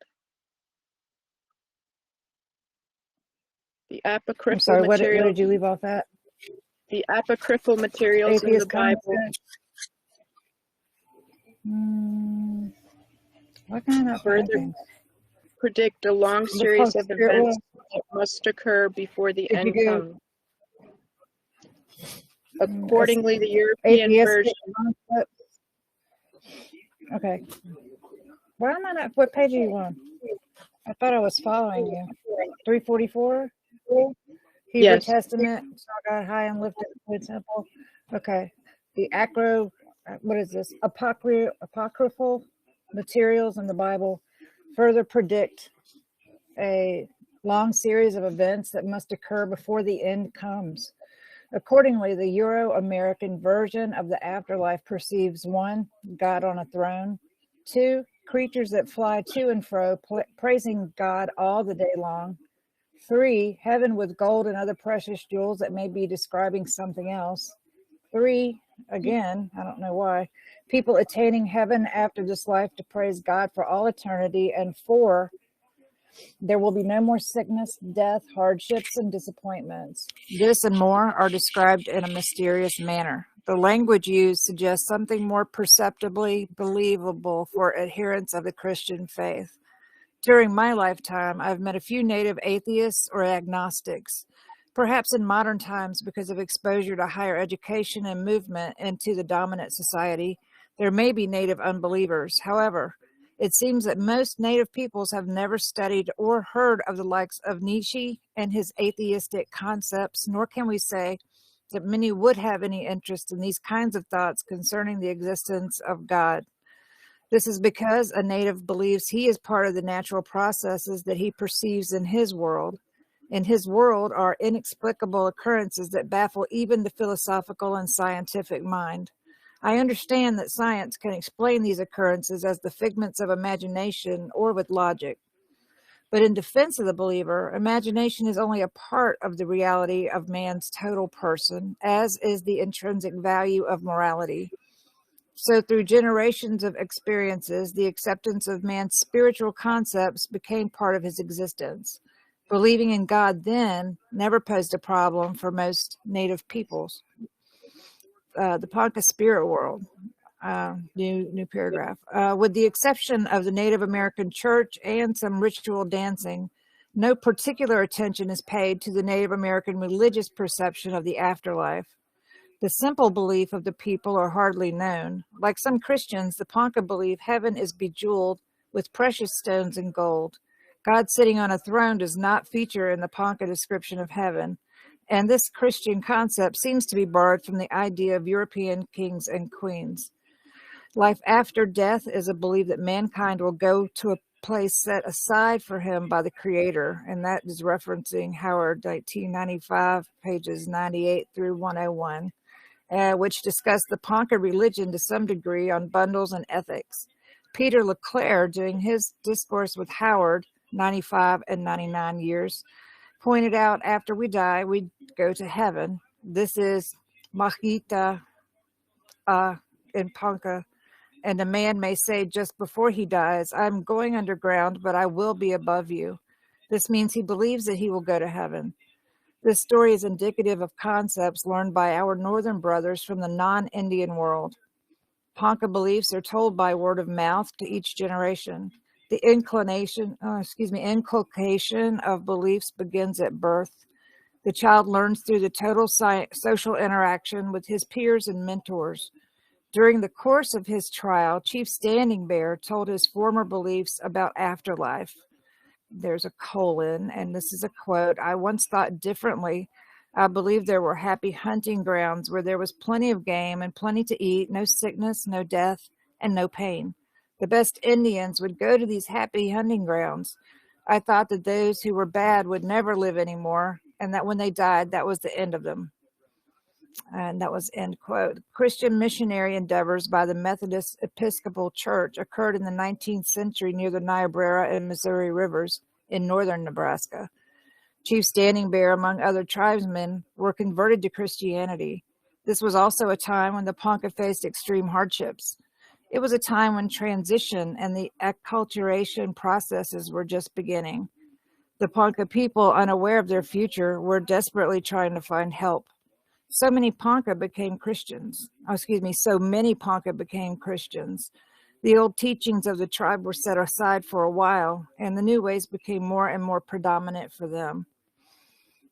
The I'm apocryphal sorry, what materials. did you leave off at? The apocryphal materials in the Atheist Bible. concept. Why can I not find Further things? predict a long The series Ponca of spirit events world. that must occur before the Did you end go comes. Accordingly, the European atheistic version. concept? Okay. Why am I not? What page are you on? I thought I was following you. 344? Hebrew Yes. Testament, saw God high and lifted up in the temple. Okay. The what is this? Apocryphal materials in the Bible further predict a long series of events that must occur before the end comes. Accordingly, the Euro-American version of the afterlife perceives 1, God on a throne, 2, creatures that fly to and fro, praising God all the day long, 3, heaven with gold and other precious jewels that may be describing something else, 3, again, I don't know why, people attaining heaven after this life to praise God for all eternity, and 4, there will be no more sickness, death, hardships, and disappointments. This and more are described in a mysterious manner. The language used suggests something more perceptibly believable for adherents of the Christian faith. During my lifetime, I've met a few native atheists or agnostics. Perhaps in modern times, because of exposure to higher education and movement into the dominant society, there may be native unbelievers. However, It seems that most native peoples have never studied or heard of the likes of Nietzsche and his atheistic concepts, nor can we say that many would have any interest in these kinds of thoughts concerning the existence of God. This is because a native believes he is part of the natural processes that he perceives in his world. In his world are inexplicable occurrences that baffle even the philosophical and scientific mind. I understand that science can explain these occurrences as the figments of imagination or with logic. But in defense of the believer, imagination is only a part of the reality of man's total person, as is the intrinsic value of morality. So through generations of experiences, the acceptance of man's spiritual concepts became part of his existence. Believing in God then never posed a problem for most native peoples. The Ponca spirit world, new paragraph. With the exception of the Native American church and some ritual dancing, no particular attention is paid to the Native American religious perception of the afterlife. The simple belief of the people are hardly known. Like some Christians, the Ponca believe heaven is bejeweled with precious stones and gold. God sitting on a throne does not feature in the Ponca description of heaven, and this Christian concept seems to be borrowed from the idea of European kings and queens. Life after death is a belief that mankind will go to a place set aside for him by the Creator, and that is referencing Howard 1995, pages 98 through 101. Which discussed the Ponca religion to some degree on bundles and ethics. Peter LeClaire, doing his discourse with Howard, 95 and 99 years, pointed out after we die, we go to heaven. This is Mahita in Ponca, and a man may say just before he dies, I'm going underground, but I will be above you. This means he believes that he will go to heaven. This story is indicative of concepts learned by our northern brothers from the non-Indian world. Ponca beliefs are told by word of mouth to each generation. The inculcation of beliefs begins at birth. The child learns through the total social interaction with his peers and mentors. During the course of his trial, Chief Standing Bear told his former beliefs about afterlife. There's a colon, and this is a quote. I once thought differently. I believed there were happy hunting grounds where there was plenty of game and plenty to eat, no sickness, no death, and no pain. The best Indians would go to these happy hunting grounds. I thought that those who were bad would never live anymore, and that when they died, that was the end of them. And that was end quote. Christian missionary endeavors by the Methodist Episcopal Church occurred in the 19th century near the Niobrara and Missouri rivers in northern Nebraska. Chief Standing Bear, among other tribesmen, were converted to Christianity. This was also a time when the Ponca faced extreme hardships. It was a time when transition and the acculturation processes were just beginning. The Ponca people, unaware of their future, were desperately trying to find help. So many Ponca became Christians. So many Ponca became Christians. The old teachings of the tribe were set aside for a while, and the new ways became more and more predominant for them.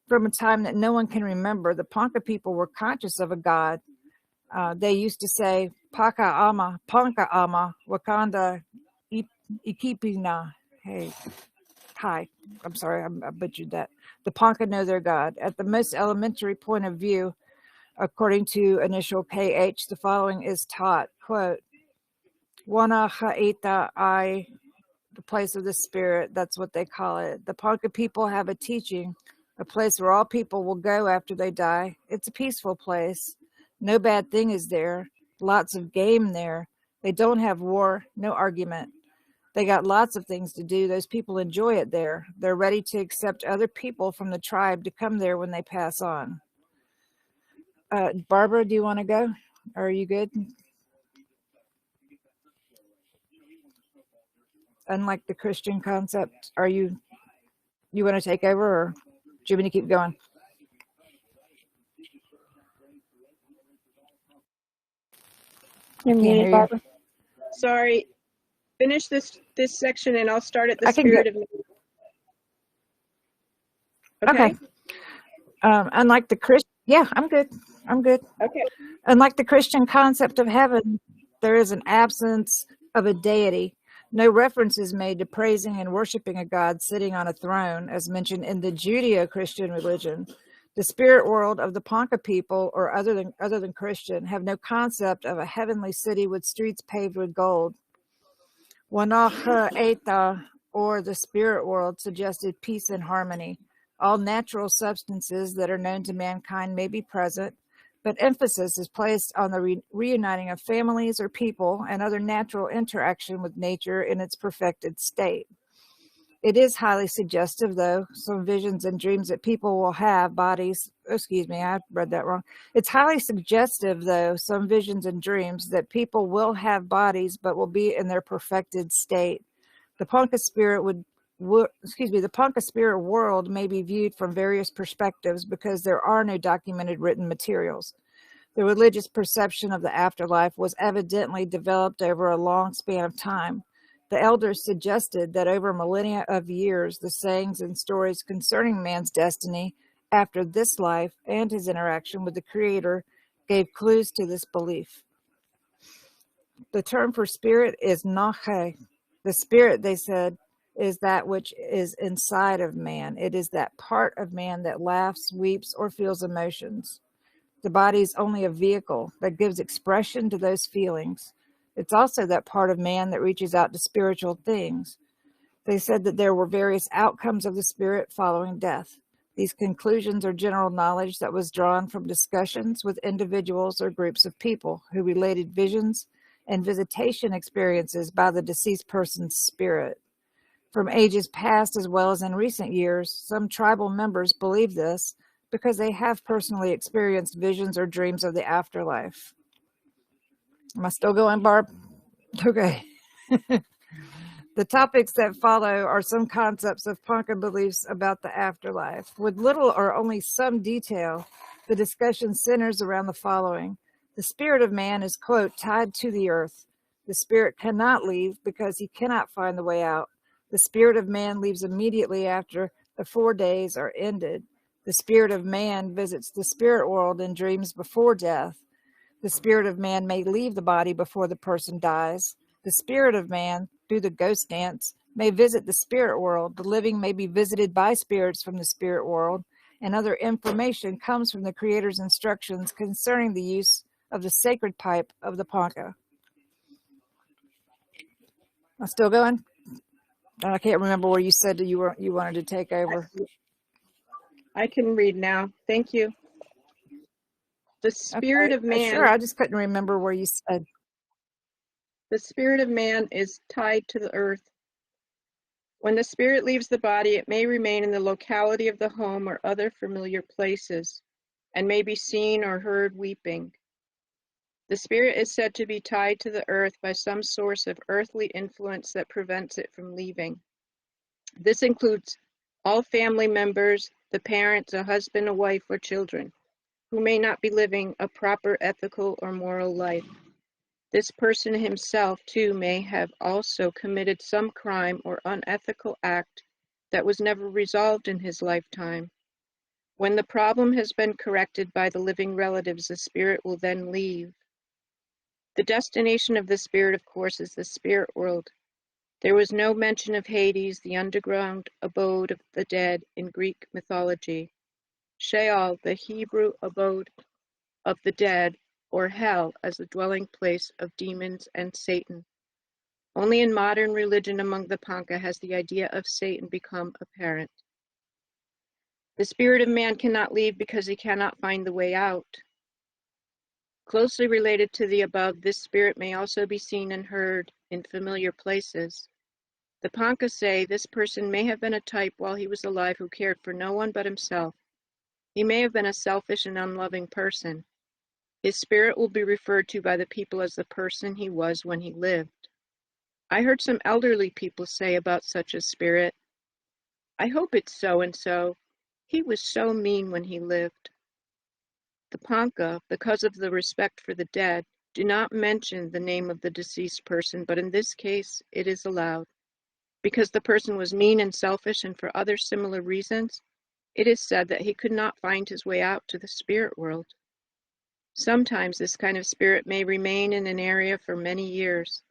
From a time that no one can remember, the Ponca people were conscious of a God. They used to say, Paka ama, Ponca ama, Wakanda ikipina. Hey, hi, I'm sorry, I butchered that. The Ponca know their God. At the most elementary point of view, according to initial KH, the following is taught, quote, Wana ha'ita I, the place of the spirit, that's what they call it. The Ponca people have a teaching, a place where all people will go after they die. It's a peaceful place. No bad thing is there. Lots of game there. They don't have war, no argument. They got lots of things to do. Those people enjoy it there. They're ready to accept other people from the tribe to come there when they pass on. Barbara, do you want to go? Are you good? Unlike the Christian concept, you want to take over, or do you want me to keep going? You're Can't muted, hear you. Barbara. Sorry. Finish this section and I'll start at the I can spirit go. of. Okay. Unlike the Christian, yeah, I'm good. Okay. Unlike the Christian concept of heaven, there is an absence of a deity. No reference is made to praising and worshiping a God sitting on a throne, as mentioned in the Judeo-Christian religion. The spirit world of the Ponca people, or other than Christian, have no concept of a heavenly city with streets paved with gold. Wanaha Eta, or the spirit world, suggested peace and harmony. All natural substances that are known to mankind may be present, but emphasis is placed on the reuniting of families or people and other natural interaction with nature in its perfected state. It is highly suggestive, though, some visions and dreams that people will have bodies. Excuse me, I read that wrong. It's highly suggestive, though, some visions and dreams that people will have bodies but will be in their perfected state. The Ponca spirit the Ponca spirit world may be viewed from various perspectives because there are no documented written materials. The religious perception of the afterlife was evidently developed over a long span of time. The elders suggested that over millennia of years, the sayings and stories concerning man's destiny after this life and his interaction with the Creator gave clues to this belief. The term for spirit is nahe. The spirit, they said, is that which is inside of man. It is that part of man that laughs, weeps, or feels emotions. The body is only a vehicle that gives expression to those feelings. It's also that part of man that reaches out to spiritual things. They said that there were various outcomes of the spirit following death. These conclusions are general knowledge that was drawn from discussions with individuals or groups of people who related visions and visitation experiences by the deceased person's spirit. From ages past as well as in recent years, some tribal members believe this because they have personally experienced visions or dreams of the afterlife. Am I still going, Barb? Okay. The topics that follow are some concepts of Ponca beliefs about the afterlife. With little or only some detail, the discussion centers around the following. The spirit of man is, quote, tied to the earth. The spirit cannot leave because he cannot find the way out. The spirit of man leaves immediately after the 4 days are ended. The spirit of man visits the spirit world in dreams before death. The spirit of man may leave the body before the person dies. The spirit of man, through the ghost dance, may visit the spirit world. The living may be visited by spirits from the spirit world, and other information comes from the Creator's instructions concerning the use of the sacred pipe of the Ponca. I'm still going? I can't remember where you said that you wanted to take over. I can read now. Thank you. The spirit of man. Sure, I just couldn't remember where you said. The spirit of man is tied to the earth. When the spirit leaves the body, it may remain in the locality of the home or other familiar places, and may be seen or heard weeping. The spirit is said to be tied to the earth by some source of earthly influence that prevents it from leaving. This includes all family members, the parents, a husband, a wife, or children, who may not be living a proper ethical or moral life. This person himself, too, may have also committed some crime or unethical act that was never resolved in his lifetime. When the problem has been corrected by the living relatives, the spirit will then leave. The destination of the spirit, of course, is the spirit world. There was no mention of Hades, the underground abode of the dead in Greek mythology. Sheol, the Hebrew abode of the dead, or hell as the dwelling place of demons and Satan. Only in modern religion among the Ponca has the idea of Satan become apparent. The spirit of man cannot leave because he cannot find the way out. Closely related to the above, this spirit may also be seen and heard in familiar places. The Ponca say this person may have been a type while he was alive who cared for no one but himself. He may have been a selfish and unloving person. His spirit will be referred to by the people as the person he was when he lived. I heard some elderly people say about such a spirit, "I hope it's so-and-so. He was so mean when he lived." The Ponca, because of the respect for the dead, do not mention the name of the deceased person, but in this case, it is allowed. Because the person was mean and selfish and for other similar reasons, it is said that he could not find his way out to the spirit world. Sometimes this kind of spirit may remain in an area for many years.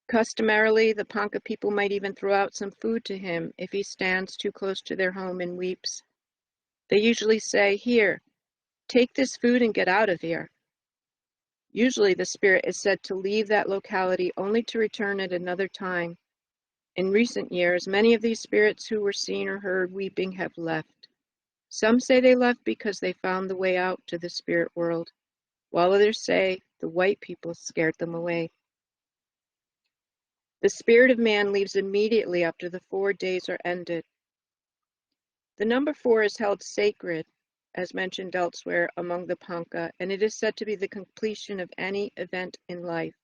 Customarily, the Ponca people might even throw out some food to him if he stands too close to their home and weeps. They usually say, "Here, take this food and get out of here." Usually the spirit is said to leave that locality only to return at another time. In recent years, many of these spirits who were seen or heard weeping have left. Some say they left because they found the way out to the spirit world, while others say the white people scared them away. The spirit of man leaves immediately after the 4 days are ended. The number 4 is held sacred, as mentioned elsewhere, among the Ponca, and it is said to be the completion of any event in life.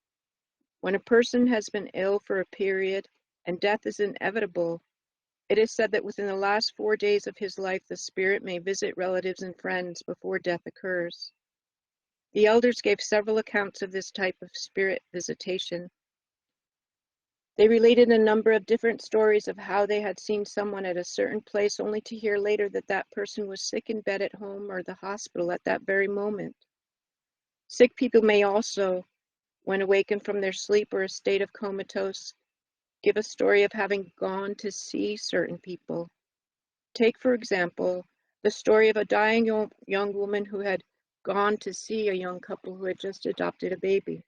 When a person has been ill for a period and death is inevitable, it is said that within the last 4 days of his life, the spirit may visit relatives and friends before death occurs. The elders gave several accounts of this type of spirit visitation. They related a number of different stories of how they had seen someone at a certain place only to hear later that that person was sick in bed at home or the hospital at that very moment. Sick people may also, when awakened from their sleep or a state of comatose, give a story of having gone to see certain people. Take, for example, the story of a dying young woman who had gone to see a young couple who had just adopted a baby.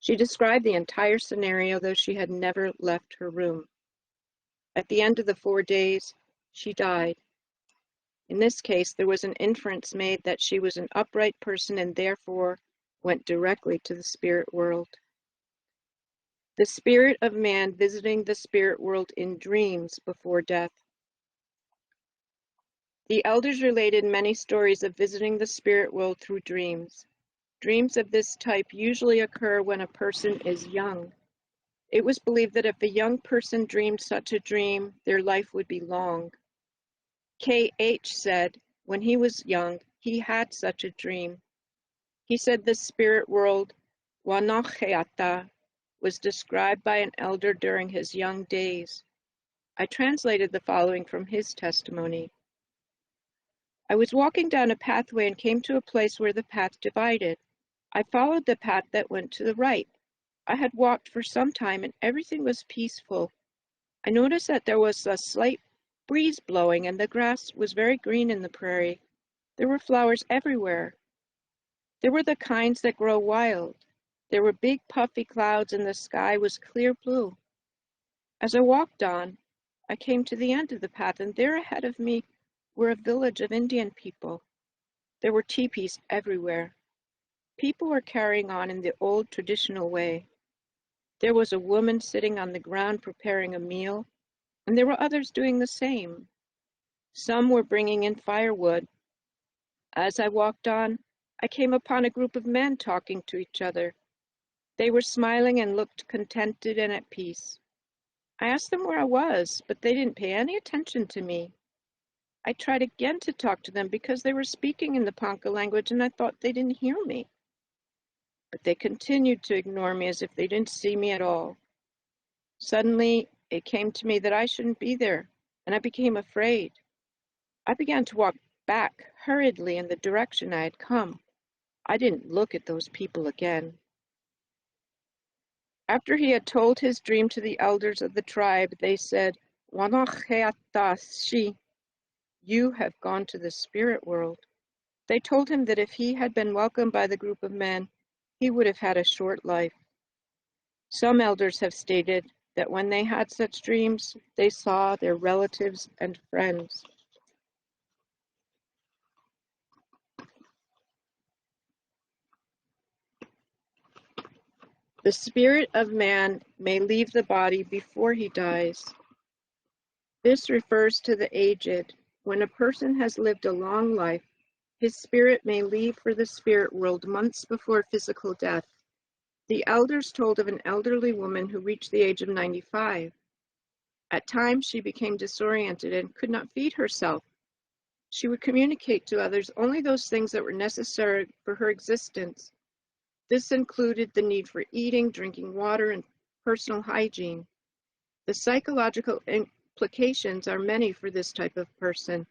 She described the entire scenario, though she had never left her room. At the end of the 4 days, she died. In this case, there was an inference made that she was an upright person and therefore went directly to the spirit world. The spirit of man visiting the spirit world in dreams before death. The elders related many stories of visiting the spirit world through dreams. Dreams of this type usually occur when a person is young. It was believed that if a young person dreamed such a dream, their life would be long. K.H. said when he was young, he had such a dream. He said the spirit world, Wanacheata, was described by an elder during his young days. I translated the following from his testimony. I was walking down a pathway and came to a place where the path divided. I followed the path that went to the right. I had walked for some time and everything was peaceful. I noticed that there was a slight breeze blowing and the grass was very green in the prairie. There were flowers everywhere. There were the kinds that grow wild. There were big puffy clouds and the sky was clear blue. As I walked on, I came to the end of the path and there ahead of me were a village of Indian people. There were teepees everywhere. People were carrying on in the old traditional way. There was a woman sitting on the ground preparing a meal, and there were others doing the same. Some were bringing in firewood. As I walked on, I came upon a group of men talking to each other. They were smiling and looked contented and at peace. I asked them where I was, but they didn't pay any attention to me. I tried again to talk to them because they were speaking in the Ponca language and I thought they didn't hear me. But they continued to ignore me as if they didn't see me at all. Suddenly, it came to me that I shouldn't be there, and I became afraid. I began to walk back hurriedly in the direction I had come. I didn't look at those people again. After he had told his dream to the elders of the tribe, they said, "Wanacheatashi, you have gone to the spirit world." They told him that if he had been welcomed by the group of men, he would have had a short life. Some elders have stated that when they had such dreams, they saw their relatives and friends. The spirit of man may leave the body before he dies. This refers to the aged. When a person has lived a long life, his spirit may leave for the spirit world months before physical death. The elders told of an elderly woman who reached the age of 95. At times, she became disoriented and could not feed herself. She would communicate to others only those things that were necessary for her existence. This included the need for eating, drinking water, and personal hygiene. The psychological implications are many for this type of person,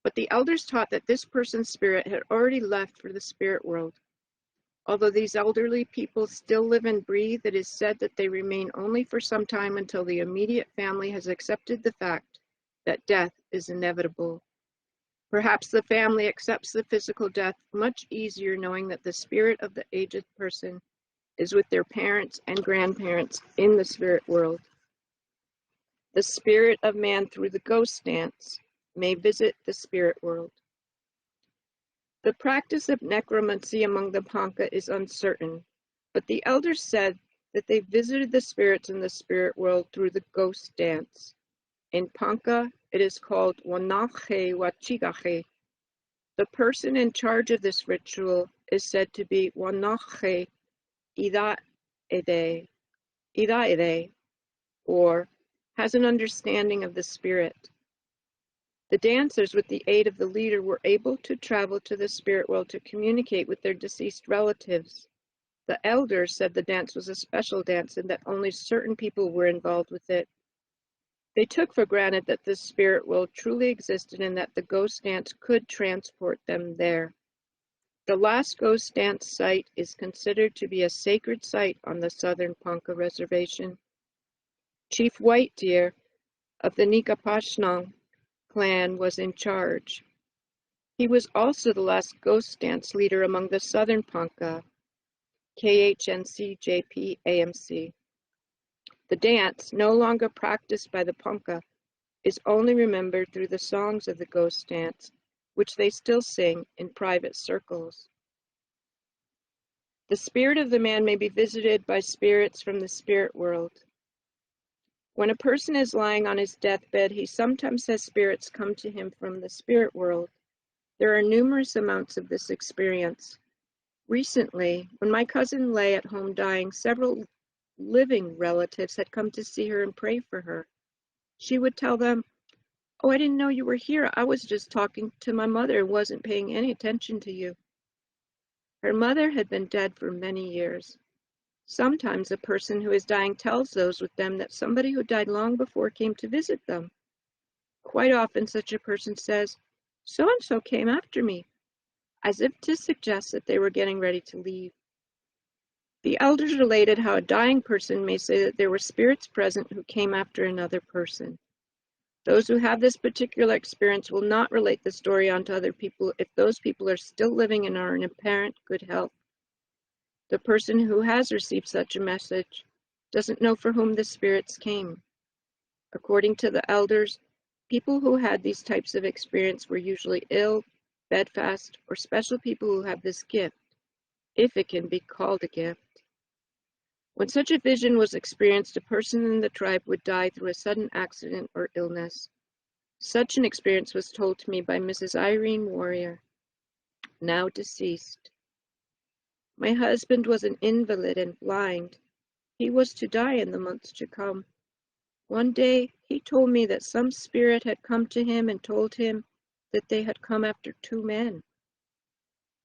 but the elders taught that this person's spirit had already left for the spirit world. Although these elderly people still live and breathe, it is said that they remain only for some time until the immediate family has accepted the fact that death is inevitable. Perhaps the family accepts the physical death much easier, knowing that the spirit of the aged person is with their parents and grandparents in the spirit world. The spirit of man through the ghost dance may visit the spirit world. The practice of necromancy among the Ponca is uncertain, but the elders said that they visited the spirits in the spirit world through the ghost dance. In Ponca, it is called Wanache Wachigache. The person in charge of this ritual is said to be Wanache Idaede, or has an understanding of the spirit. The dancers, with the aid of the leader, were able to travel to the spirit world to communicate with their deceased relatives. The elders said the dance was a special dance and that only certain people were involved with it. They took for granted that the spirit world truly existed and that the ghost dance could transport them there. The last ghost dance site is considered to be a sacred site on the southern Ponca reservation. Chief White Deer of the Nikapashnang clan was in charge. He was also the last ghost dance leader among the southern Ponca, KHNC JP AMC. The dance, no longer practiced by the Ponca, is only remembered through the songs of the ghost dance, which they still sing in private circles. The spirit of the man may be visited by spirits from the spirit world. When a person is lying on his deathbed, he sometimes has spirits come to him from the spirit world. There are numerous amounts of this experience. Recently, when my cousin lay at home dying, several living relatives had come to see her and pray for her. She would tell them, "Oh, I didn't know you were here. I was just talking to my mother and wasn't paying any attention to you." Her mother had been dead for many years. Sometimes a person who is dying tells those with them that somebody who died long before came to visit them. Quite often such a person says, "So-and-so came after me," as if to suggest that they were getting ready to leave. The elders related how a dying person may say that there were spirits present who came after another person. Those who have this particular experience will not relate the story on to other people if those people are still living and are in apparent good health. The person who has received such a message doesn't know for whom the spirits came. According to the elders, people who had these types of experience were usually ill, bedfast, or special people who have this gift, if it can be called a gift. When such a vision was experienced, a person in the tribe would die through a sudden accident or illness. Such an experience was told to me by Mrs. Irene Warrior, now deceased. My husband was an invalid and blind. He was to die in the months to come. One day, he told me that some spirit had come to him and told him that they had come after 2 men.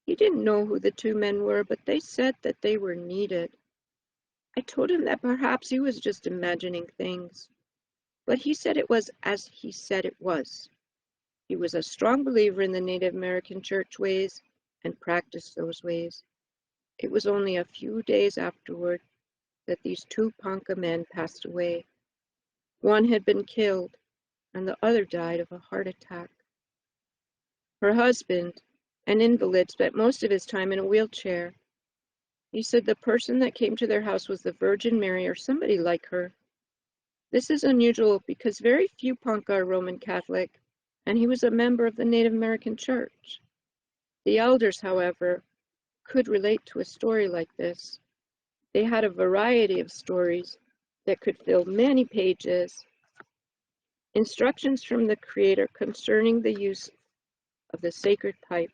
He didn't know who the 2 men were, but they said that they were needed. I told him that perhaps he was just imagining things, but he said it was as he said it was. He was a strong believer in the Native American church ways and practiced those ways. It was only a few days afterward that these 2 Ponca men passed away. One had been killed, and the other died of a heart attack. Her husband, an invalid, spent most of his time in a wheelchair. He said the person that came to their house was the Virgin Mary or somebody like her. This is unusual because very few Ponca are Roman Catholic, and he was a member of the Native American Church. The elders, however, could relate to a story like this. They had a variety of stories that could fill many pages. Instructions from the Creator concerning the use of the sacred pipe.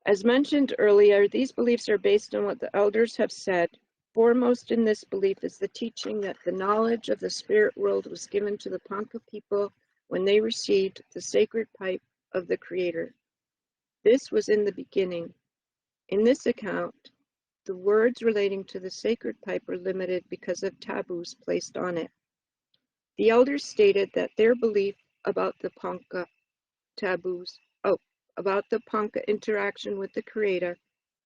As mentioned earlier, these beliefs are based on what the elders have said. Foremost in this belief is the teaching that the knowledge of the spirit world was given to the Ponca people when they received the sacred pipe of the Creator. This was in the beginning. In this account, the words relating to the sacred pipe are limited because of taboos placed on it. The elders stated that their belief about the Ponca taboos, about the Ponca interaction with the Creator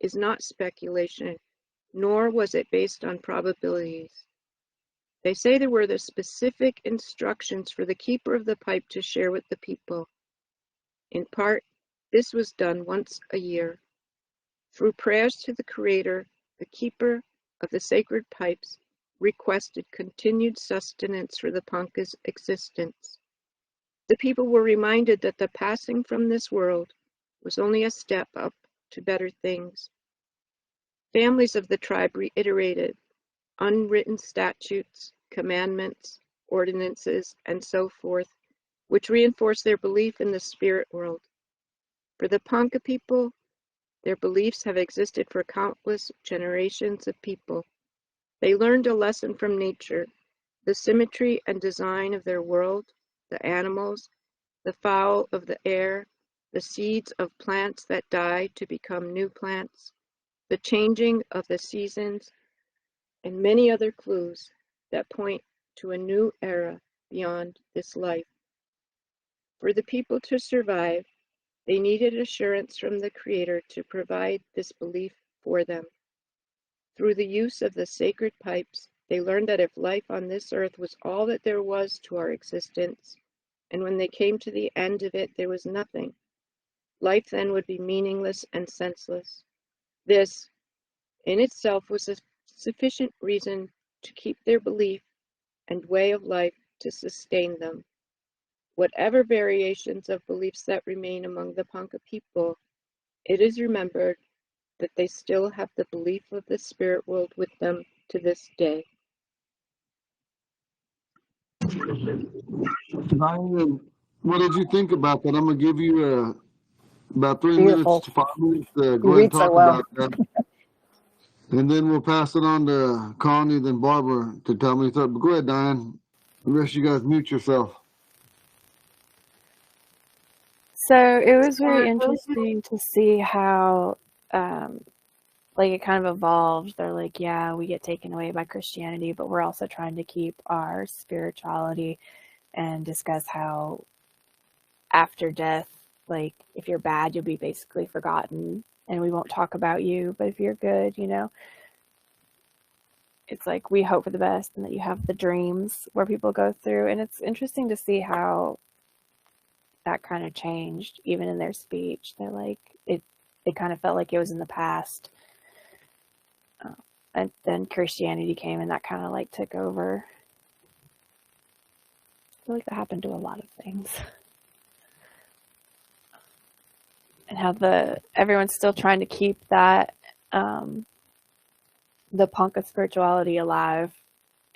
is not speculation, nor was it based on probabilities. They say there were the specific instructions for the keeper of the pipe to share with the people. In part, this was done once a year. Through prayers to the Creator, the keeper of the sacred pipes requested continued sustenance for the Ponca's existence. The people were reminded that the passing from this world was only a step up to better things. Families of the tribe reiterated unwritten statutes, commandments, ordinances, and so forth, which reinforced their belief in the spirit world. For the Ponca people, their beliefs have existed for countless generations of people. They learned a lesson from nature, the symmetry and design of their world, the animals, the fowl of the air, the seeds of plants that die to become new plants, the changing of the seasons, and many other clues that point to a new era beyond this life. For the people to survive, they needed assurance from the Creator to provide this belief for them. Through the use of the sacred pipes, they learned that if life on this earth was all that there was to our existence, and when they came to the end of it, there was nothing, life then would be meaningless and senseless. This, in itself, was a sufficient reason to keep their belief and way of life to sustain them. Whatever variations of beliefs that remain among the Ponca people, it is remembered that they still have the belief of the spirit world with them to this day. Diane, what did you think about that? I'm gonna give you about 3 minutes Beautiful. to 5 minutes to You go ahead read and so talk well. about that. And then we'll pass it on to Connie, then Barbara to tell me something. Go ahead, Diane. The rest of you guys mute yourself. So it was very interesting to see how, like, it kind of evolved. They're like, yeah, we get taken away by Christianity, but we're also trying to keep our spirituality and discuss how after death, like, if you're bad, you'll be basically forgotten and we won't talk about you. But if you're good, it's like we hope for the best and that you have the dreams where people go through. And it's interesting to see how that kind of changed even in their speech. They're like, it kind of felt like it was in the past. And then Christianity came and that kind of like took over. I feel like that happened to a lot of things. And how everyone's still trying to keep that, the Ponca spirituality alive.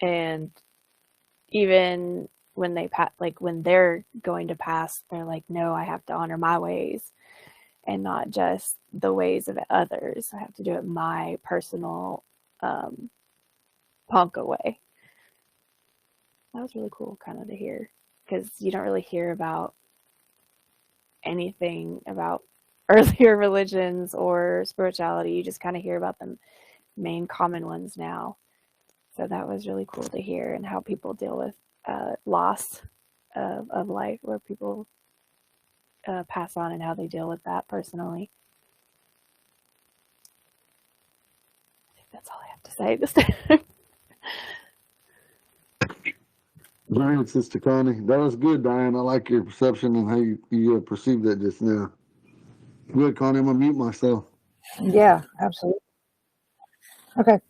And even when when they're going to pass, they're like, no, I have to honor my ways and not just the ways of others. I have to do it my personal Ponca way. That was really cool kind of to hear, because you don't really hear about anything about earlier religions or spirituality. You just kind of hear about the main common ones now. So that was really cool to hear, and how people deal with loss of life, where people pass on and how they deal with that personally. I think that's all I have to say this time. Diane, Sister Connie. That was good, Diane. I like your perception and how you perceived that just now. Good, Connie. I'm going to mute myself. Yeah, absolutely. Okay.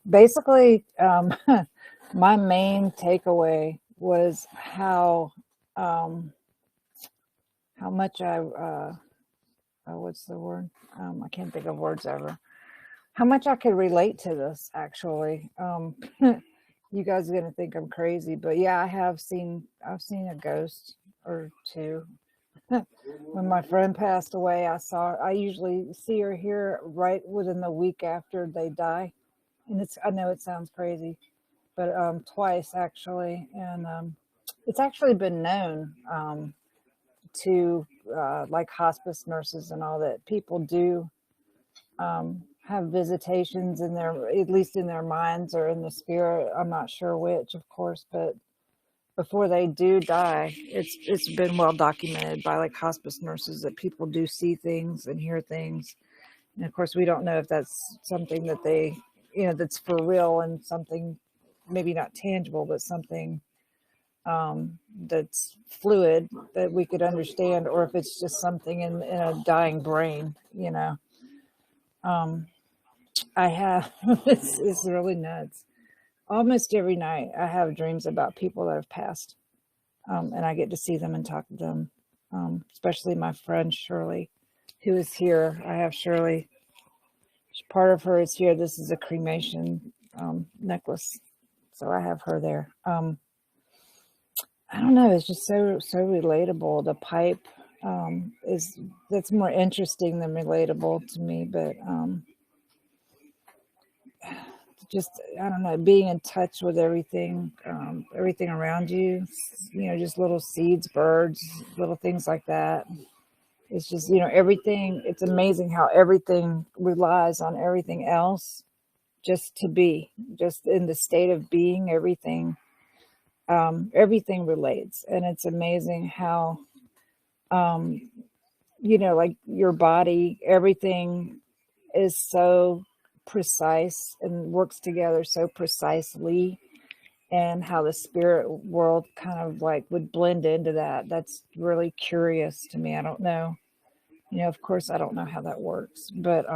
Basically, my main takeaway was how much what's the word? I can't think of words ever. How much I could relate to this, actually. You guys are gonna think I'm crazy, but yeah, I've seen a ghost or two. When my friend passed away, I usually see or hear right within the week after they die. And I know it sounds crazy, but twice actually. And it's actually been known to like hospice nurses and all that, people do have visitations in at least in their minds or in the spirit. I'm not sure which, of course, but before they do die, it's been well documented by like hospice nurses that people do see things and hear things. And of course, we don't know if that's something that they, that's for real and something maybe not tangible, but something that's fluid that we could understand, or if it's just something in a dying brain, I have, it's really nuts. Almost every night I have dreams about people that have passed, and I get to see them and talk to them, especially my friend Shirley, who is here. I have Shirley. Part of her is here. This is a cremation necklace, so I have her there. I don't know. It's just so relatable. The pipe that's more interesting than relatable to me, but just, I don't know, being in touch with everything around you. Just little seeds, birds, little things like that. It's just, everything. It's amazing how everything relies on everything else just to be, just in the state of being. Everything relates, and it's amazing how like your body, everything is so precise and works together so precisely, and how the spirit world kind of like would blend into that. That's really curious to me. I don't know, of course I don't know how that works, but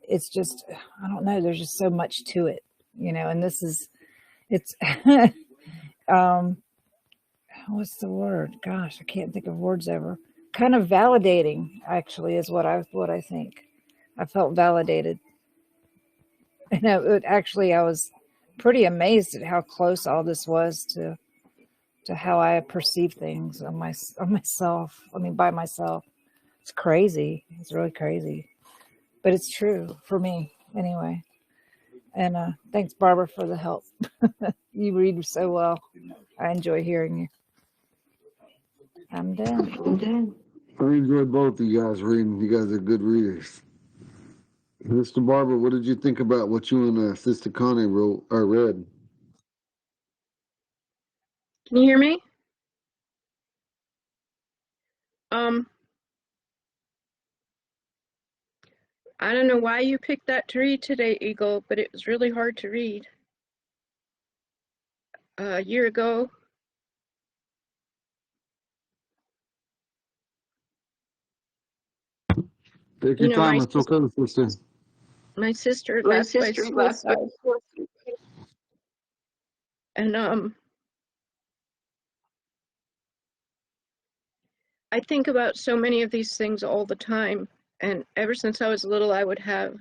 it's just, I don't know, there's just so much to it, and it's what's the word? Gosh, I can't think of words ever. Kind of validating, actually, is what I think. I felt validated. And I was pretty amazed at how close all this was to how I perceive things on myself. I mean, by myself. It's crazy. It's really crazy. But it's true for me anyway. And thanks, Barbara, for the help. You read so well. I enjoy hearing you. I'm done. I enjoy both of you guys reading. You guys are good readers. Mr. Barber, what did you think about what you and Sister Connie wrote or read? Can you hear me? I don't know why you picked that to read today, Eagle, but it was really hard to read. A year ago, Take your time. It's okay, sister. my sister left by suicide. And I think about so many of these things all the time. And ever since I was little, I would have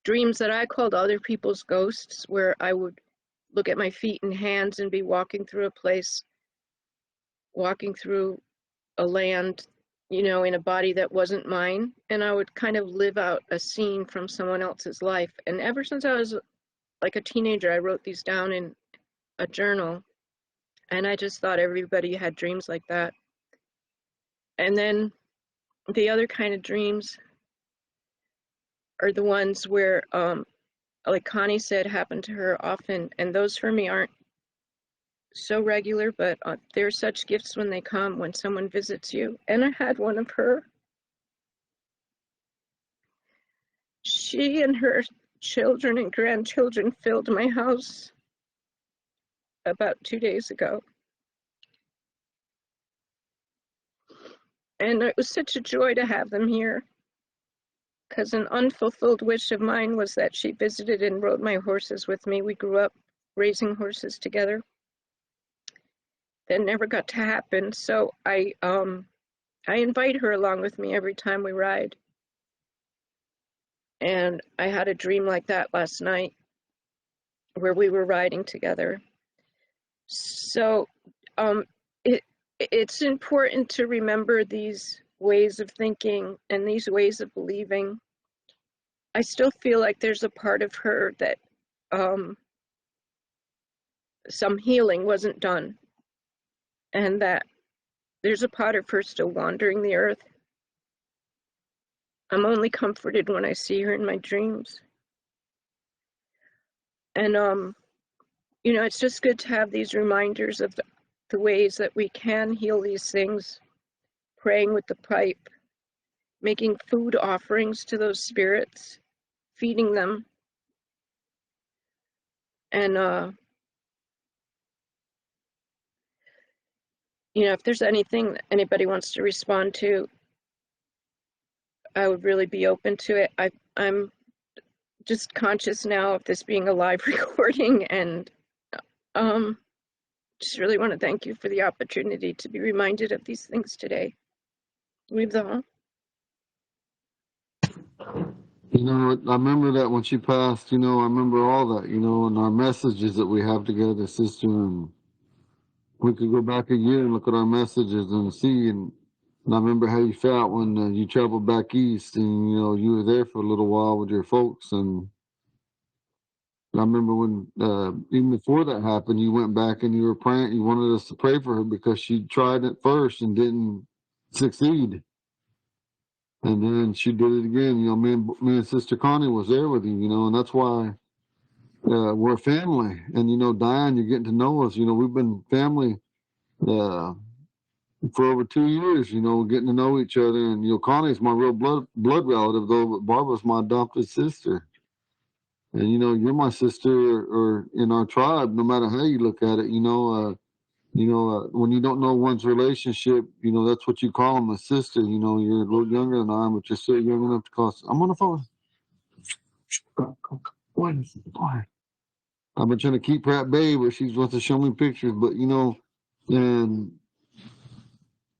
dreams that I called other people's ghosts, where I would look at my feet and hands and be walking through a place, walking through a land, in a body that wasn't mine. And I would kind of live out a scene from someone else's life. And ever since I was like a teenager, I wrote these down in a journal. And I just thought everybody had dreams like that. And then the other kind of dreams are the ones where, like Connie said, happen to her often. And those for me aren't so regular, but they're such gifts when they come, when someone visits you. And I had one of her. She and her children and grandchildren filled my house about 2 days ago. And it was such a joy to have them here, because an unfulfilled wish of mine was that she visited and rode my horses with me. We grew up raising horses together. That never got to happen. So I invite her along with me every time we ride. And I had a dream like that last night, where we were riding together. So it's important to remember these ways of thinking and these ways of believing. I still feel like there's a part of her that some healing wasn't done, and that there's a part of her still wandering the earth. I'm only comforted when I see her in my dreams. And it's just good to have these reminders of the ways that we can heal these things, praying with the pipe, making food offerings to those spirits, feeding them. And, if there's anything that anybody wants to respond to, I would really be open to it. I'm just conscious now of this being a live recording, and just really want to thank you for the opportunity to be reminded of these things today. Leave the home. I remember that when she passed, I remember all that, and our messages that we have together, sister, and we could go back a year and look at our messages and see, and I remember how you felt when you traveled back east, and, you were there for a little while with your folks, and I remember when, even before that happened, you went back and you were praying, you wanted us to pray for her because she tried it first and didn't succeed. And then she did it again. Me and Sister Connie was there with you, and that's why we're a family. And, Diane, you're getting to know us. We've been family for over 2 years, getting to know each other. And, Connie's my real blood relative, though, but Barbara's my adopted sister. And, you're my sister or in our tribe, no matter how you look at it, when you don't know one's relationship, that's what you call them, a sister. You're a little younger than I am, but you're still young enough to call. I'm on the phone. Boy. I've been trying to keep her at bay, but she wants to show me pictures. But, and,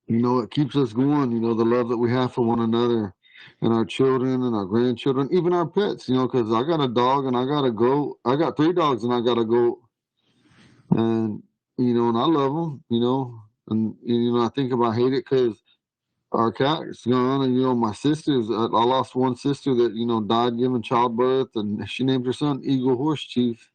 it keeps us going, the love that we have for one another and our children and our grandchildren, even our pets, because I got a dog and I got a goat. I got 3 dogs and I got a goat. And, and I love them, and, I think about hate it because our cat's gone. And, my sisters, I lost one sister that, died giving childbirth, and she named her son Eagle Horse Chief.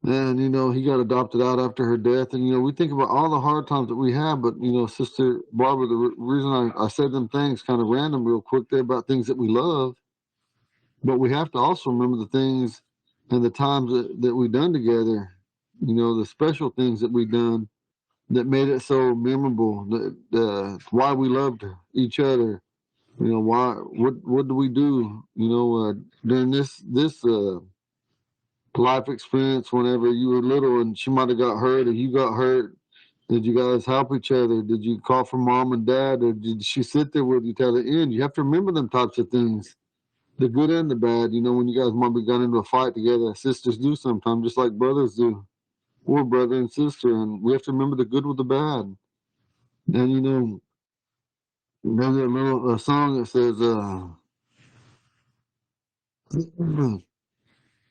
And, he got adopted out after her death. And, we think about all the hard times that we have. But, Sister Barbara, the reason I said them things kind of random real quick there about things that we love, but we have to also remember the things and the times that we done together, the special things that we done that made it so memorable, why we loved each other, what do we do, during this life experience whenever you were little and she might have got hurt or you got hurt. Did you guys help each other? Did you call for mom and dad, or did she sit there with you till the end? You have to remember them types of things, the good and the bad. When you guys might be got into a fight together, sisters do sometimes, just like brothers do. We're brother and sister, and we have to remember the good with the bad. And there's a little song that says,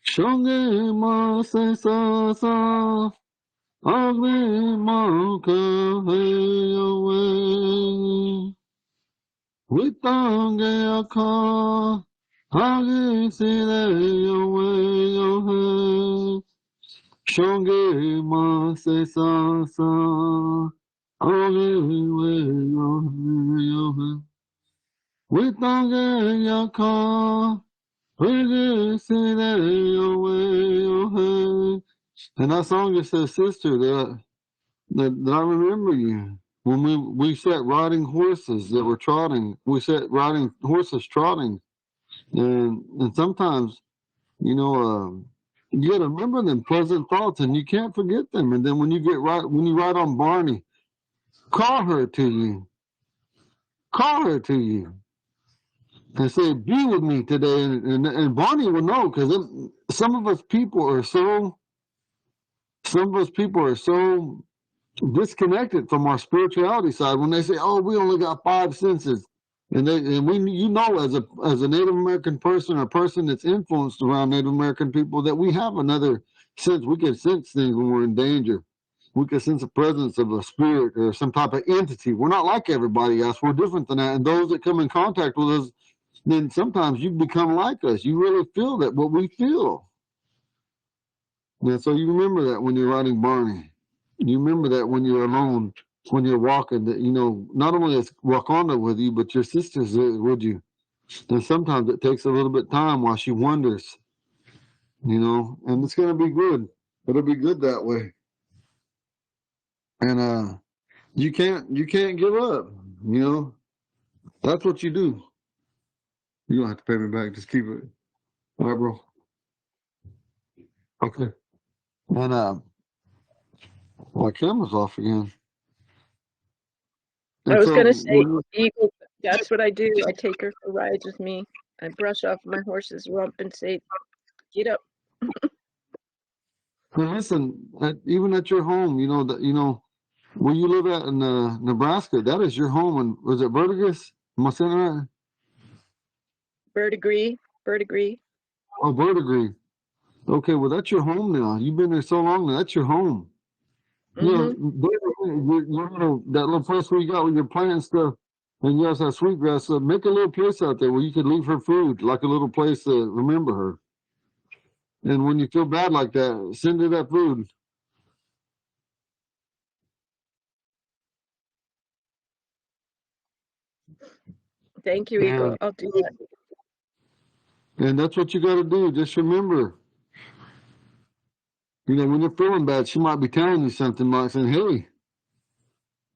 Shonge ma se sa sa, agme ma ka he away. Witange aka, hage se de away yo he. Shonge ma se sa sa, agme yo he. Witange aka. And that song just says, sister, that I remember you. When we sat riding horses that were trotting, we sat riding horses trotting. And sometimes, you got to remember them pleasant thoughts and you can't forget them. And then when you ride on Barney, call her to you. Call her to you. And say, be with me today. And Barney will know, because some of us people are so disconnected from our spirituality side when they say, oh, we only got 5 senses. And as a Native American person, a person that's influenced around Native American people, that we have another sense. We can sense things when we're in danger. We can sense the presence of a spirit or some type of entity. We're not like everybody else. We're different than that. And those that come in contact with us, then sometimes you become like us. You really feel that, what we feel. And so you remember that when you're riding Barney. You remember that when you're alone, when you're walking, that, not only is Wakanda with you, but your sister's with you. And sometimes it takes a little bit of time while she wonders, and it's going to be good. It'll be good that way. And you can't give up, That's what you do. You don't have to pay me back. Just keep it. All right, bro. Okay. And my camera's off again. I And was so gonna say, Eagle, that's what I do. I take her for rides with me. I brush off my horse's rump and say, get up. listen, even at your home, where you live at in Nebraska, that is your home. And was it Vertigus? Am I saying it right? Verdigris. Oh, Verdigris. Okay, well, that's your home now. You've been there so long now. That's your home. Mm-hmm. That little place where you got with your plant stuff, and you also have sweetgrass. So make a little place out there where you could leave her food, like a little place to remember her. And when you feel bad like that, send her that food. Thank you, Eagle. I'll do that. And that's what you got to do. Just remember, when you're feeling bad, she might be telling you something like saying, hey,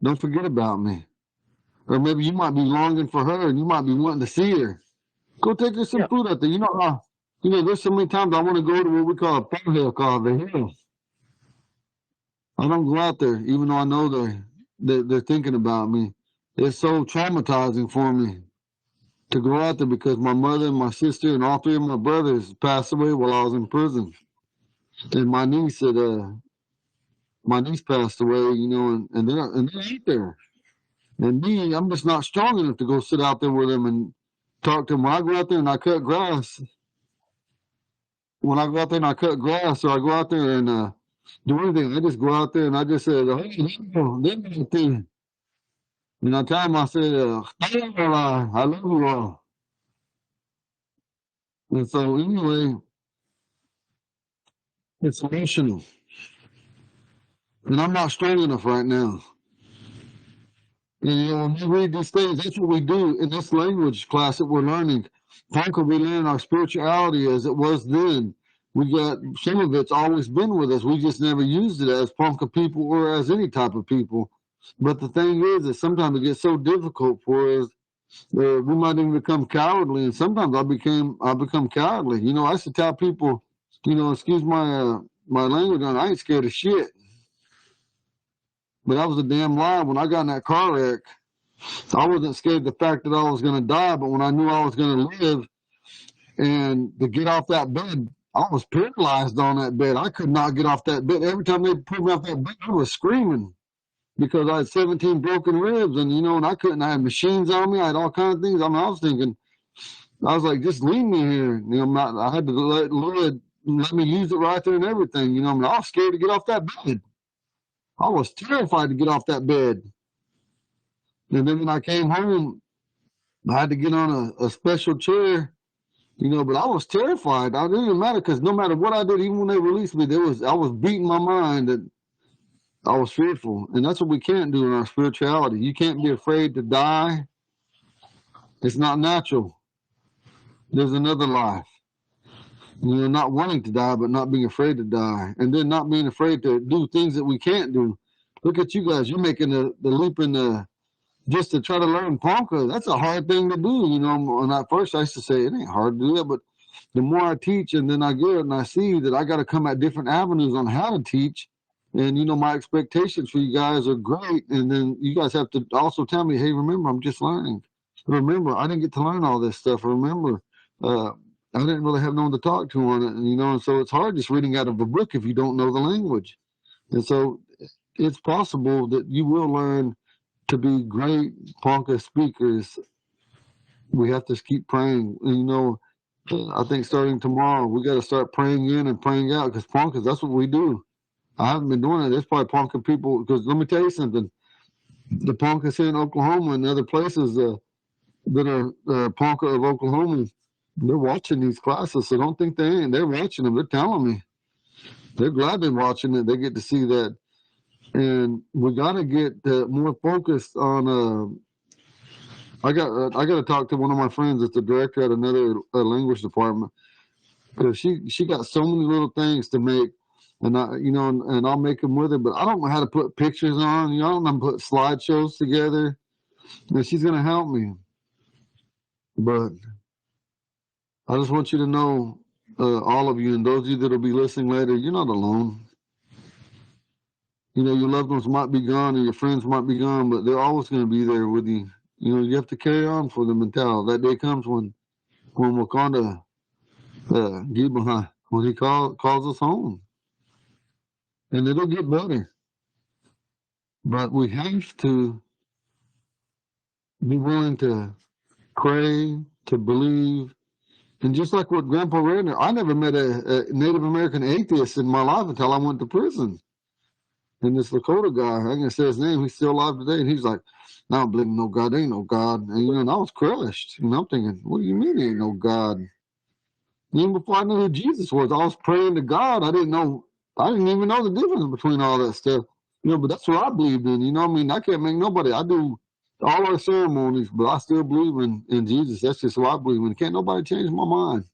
don't forget about me. Or maybe you might be longing for her and you might be wanting to see her. Go take her some Yep. food out there. There's so many times I want to go to what we call a pub hill called the hill. I don't go out there, even though I know they're thinking about me. It's so traumatizing for me to go out there because my mother and my sister and all three of my brothers passed away while I was in prison. And my niece passed away, and they're out there. And me, I'm just not strong enough to go sit out there with them and talk to them. When I go out there and I cut grass, or I go out there and do anything, I just go out there and I just say, hey, and I tell them, I said, I love you all. And so anyway, it's emotional. And I'm not strong enough right now. And when we read these things, that's what we do in this language class that we're learning. Ponca, we learn our spirituality as it was then. We got some of it's always been with us. We just never used it as Ponca people or as any type of people. But the thing is that sometimes it gets so difficult for us. We might even become cowardly, and sometimes I become cowardly. I used to tell people, excuse my language, I ain't scared of shit. But that was a damn lie. When I got in that car wreck, I wasn't scared of the fact that I was going to die, but when I knew I was going to live and to get off that bed, I was paralyzed on that bed. I could not get off that bed. Every time they put me off that bed, I was screaming because I had 17 broken ribs, and and I had machines on me. I had all kinds of things. I was thinking, I was like, just leave me here. I had to let Lord let me use it right there and everything. I was scared to get off that bed. I was terrified to get off that bed. And then when I came home, I had to get on a special chair, but I was terrified. It didn't matter because no matter what I did, even when they released me, I was beating my mind that I was fearful. And that's what we can't do in our spirituality. You can't be afraid to die. It's not natural. There's another life. Not wanting to die, but not being afraid to die. And then not being afraid to do things that we can't do. Look at you guys. You're making the leap in just to try to learn Ponca. That's a hard thing to do. When at first I used to say, it ain't hard to do that. But the more I teach and then I get it and I see that I got to come at different avenues on how to teach. And, my expectations for you guys are great. And then you guys have to also tell me, hey, remember, I'm just learning. Remember, I didn't get to learn all this stuff. Remember, I didn't really have no one to talk to on it. And so it's hard just reading out of a book if you don't know the language. And so it's possible that you will learn to be great Ponca speakers. We have to keep praying. And, I think starting tomorrow, we got to start praying in and praying out because Ponca, that's what we do. I haven't been doing it. There's probably Ponca people, because let me tell you something. The Poncas here in Oklahoma and other places that are Ponca of Oklahoma, they're watching these classes, so don't think they ain't. They're watching them. They're telling me. They're glad they're watching it. They get to see that. And we got to get more focused on I got to talk to one of my friends that's the director at another language department because she got so many little things to make, and and I'll make them with her, but I don't know how to put pictures on. I don't know how to put slideshows together. And she's gonna help me. But I just want you to know, all of you, and those of you that'll be listening later, you're not alone. You know, your loved ones might be gone and your friends might be gone, but they're always going to be there with you. You know, you have to carry on for the mentality. That day comes when Wakanda, get behind, when he calls us home. And it'll get better. But we have to be willing to pray, to believe. And just like what Grandpa read, I never met a Native American atheist in my life until I went to prison. And this Lakota guy, I can say his name, he's still alive today. And he's like, no, I don't believe in no God, there ain't no God. And, you know, and I was crushed. You know, I'm thinking, what do you mean there ain't no God? Even before I knew who Jesus was, I was praying to God. I didn't even know the difference between all that stuff. You know, but that's what I believed in. You know what I mean? I can't make nobody. I do all our ceremonies, but I still believe in Jesus. That's just what I believe in. Can't nobody change my mind.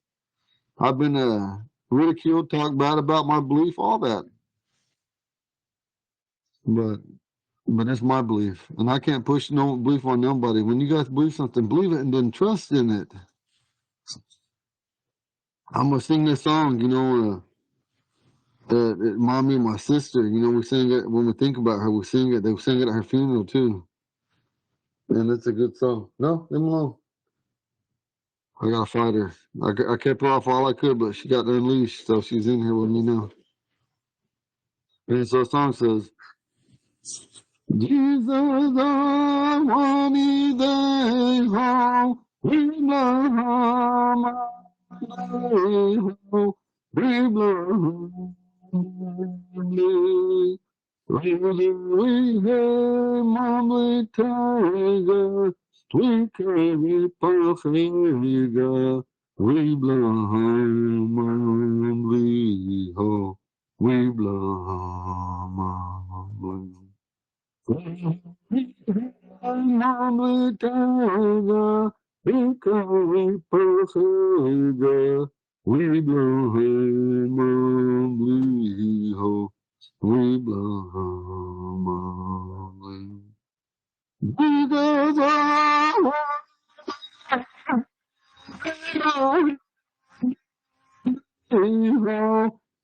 I've been ridiculed, talked bad about my belief, all that. But that's my belief. And I can't push no belief on nobody. When you guys believe something, believe it and then trust in it. I'm going to sing this song, you know, mommy and my sister, you know, we sing it when we think about her. We sing it. They sing it at her funeral too, and it's a good song. No, leave me alone. I gotta fight her. I kept her off all I could, but she got unleashed, so she's in here with me now. And so the song says, "Jesus, I want you there, home, we love, we love." We have Mommy Tiger, we carry Porfiga, we blow Mommy ho, we blow Mommy. Mommy Tiger, we carry Porfiga, we blow Mommy ho. We blow Molly. Jesus,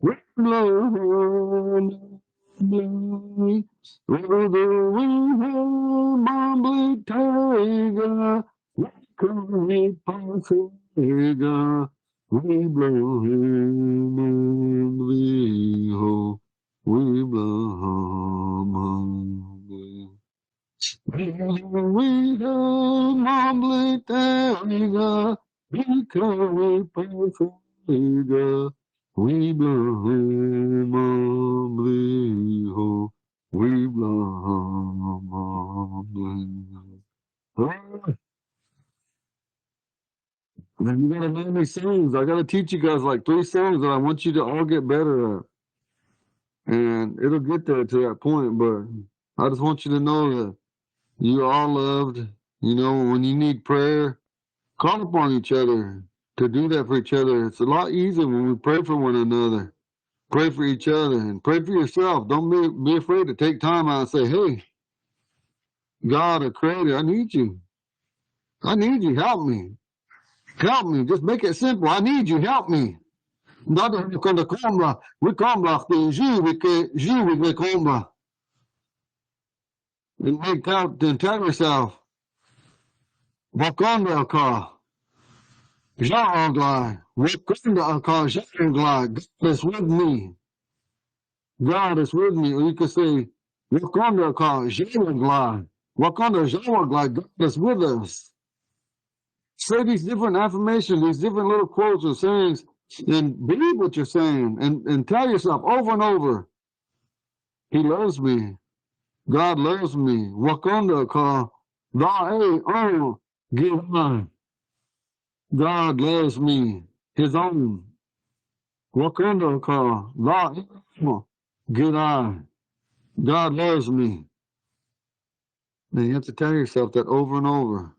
we blow Molly. Whether we have Molly Tiger, we can Tiger. We blow Molly ho. We blow Molly. We have Molly Tiger. We carry Tiger. We blow Molly ho. We blow Molly. Then you gotta learn these songs. I gotta teach you guys like 3 songs that I want you to all get better at. And it'll get there to that point, but I just want you to know that you're all loved. You know, when you need prayer, call upon each other to do that for each other. It's a lot easier when we pray for one another. Pray for each other and pray for yourself. Don't be afraid to take time out and say, hey, God or Creator, I need you. I need you. Help me. Help me. Just make it simple. I need you. Help me. Quando combla, we combla, we combla. And make out to tell yourself, Wakanda ka, Ja'anglai, Wakanda ka, Ja'anglai, God is with me. God is with me. Or you could say, Wakanda ka, Ja'anglai, Wakanda Ja'anglai, God is with us. Say these different affirmations, these different little quotes or sayings, and believe what you're saying, and tell yourself over and over, He loves me. God loves me. Wakanda ka, give on. God loves me. His own. Wakanda ka, good eye. God loves me. And you have to tell yourself that over and over.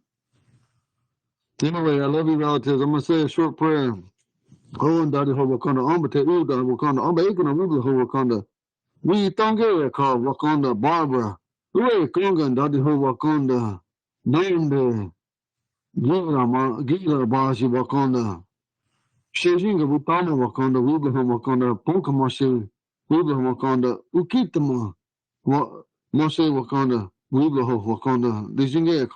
Anyway, I love you, relatives. I'm going to say a short prayer. Oh, and Daddy Wakanda, Umbate Uda, Wakanda, Umbaikana, Ruba Wakanda. We Tonga ka, Wakanda, Barbara. Uwe Konga, Daddy Wakanda. Nande. Gila Bashi Wakanda. Shejinga Butama Wakanda, Wibaha Wakanda, Ponca Moshe, Wibaha Wakanda, Ukitama, Moshe Wakanda, Wibaha Wakanda, the Jinga,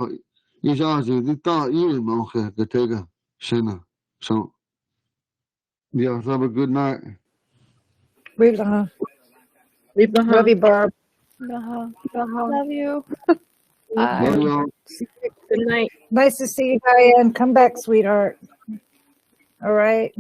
Yajazi, the Ta, Ian Mohe, the Tega, Shena. So, yeah, have a good night. Love you, Barb. Love you. Love Bye. y'all. Good night. Nice to see you, Diane. Come back, sweetheart. All right.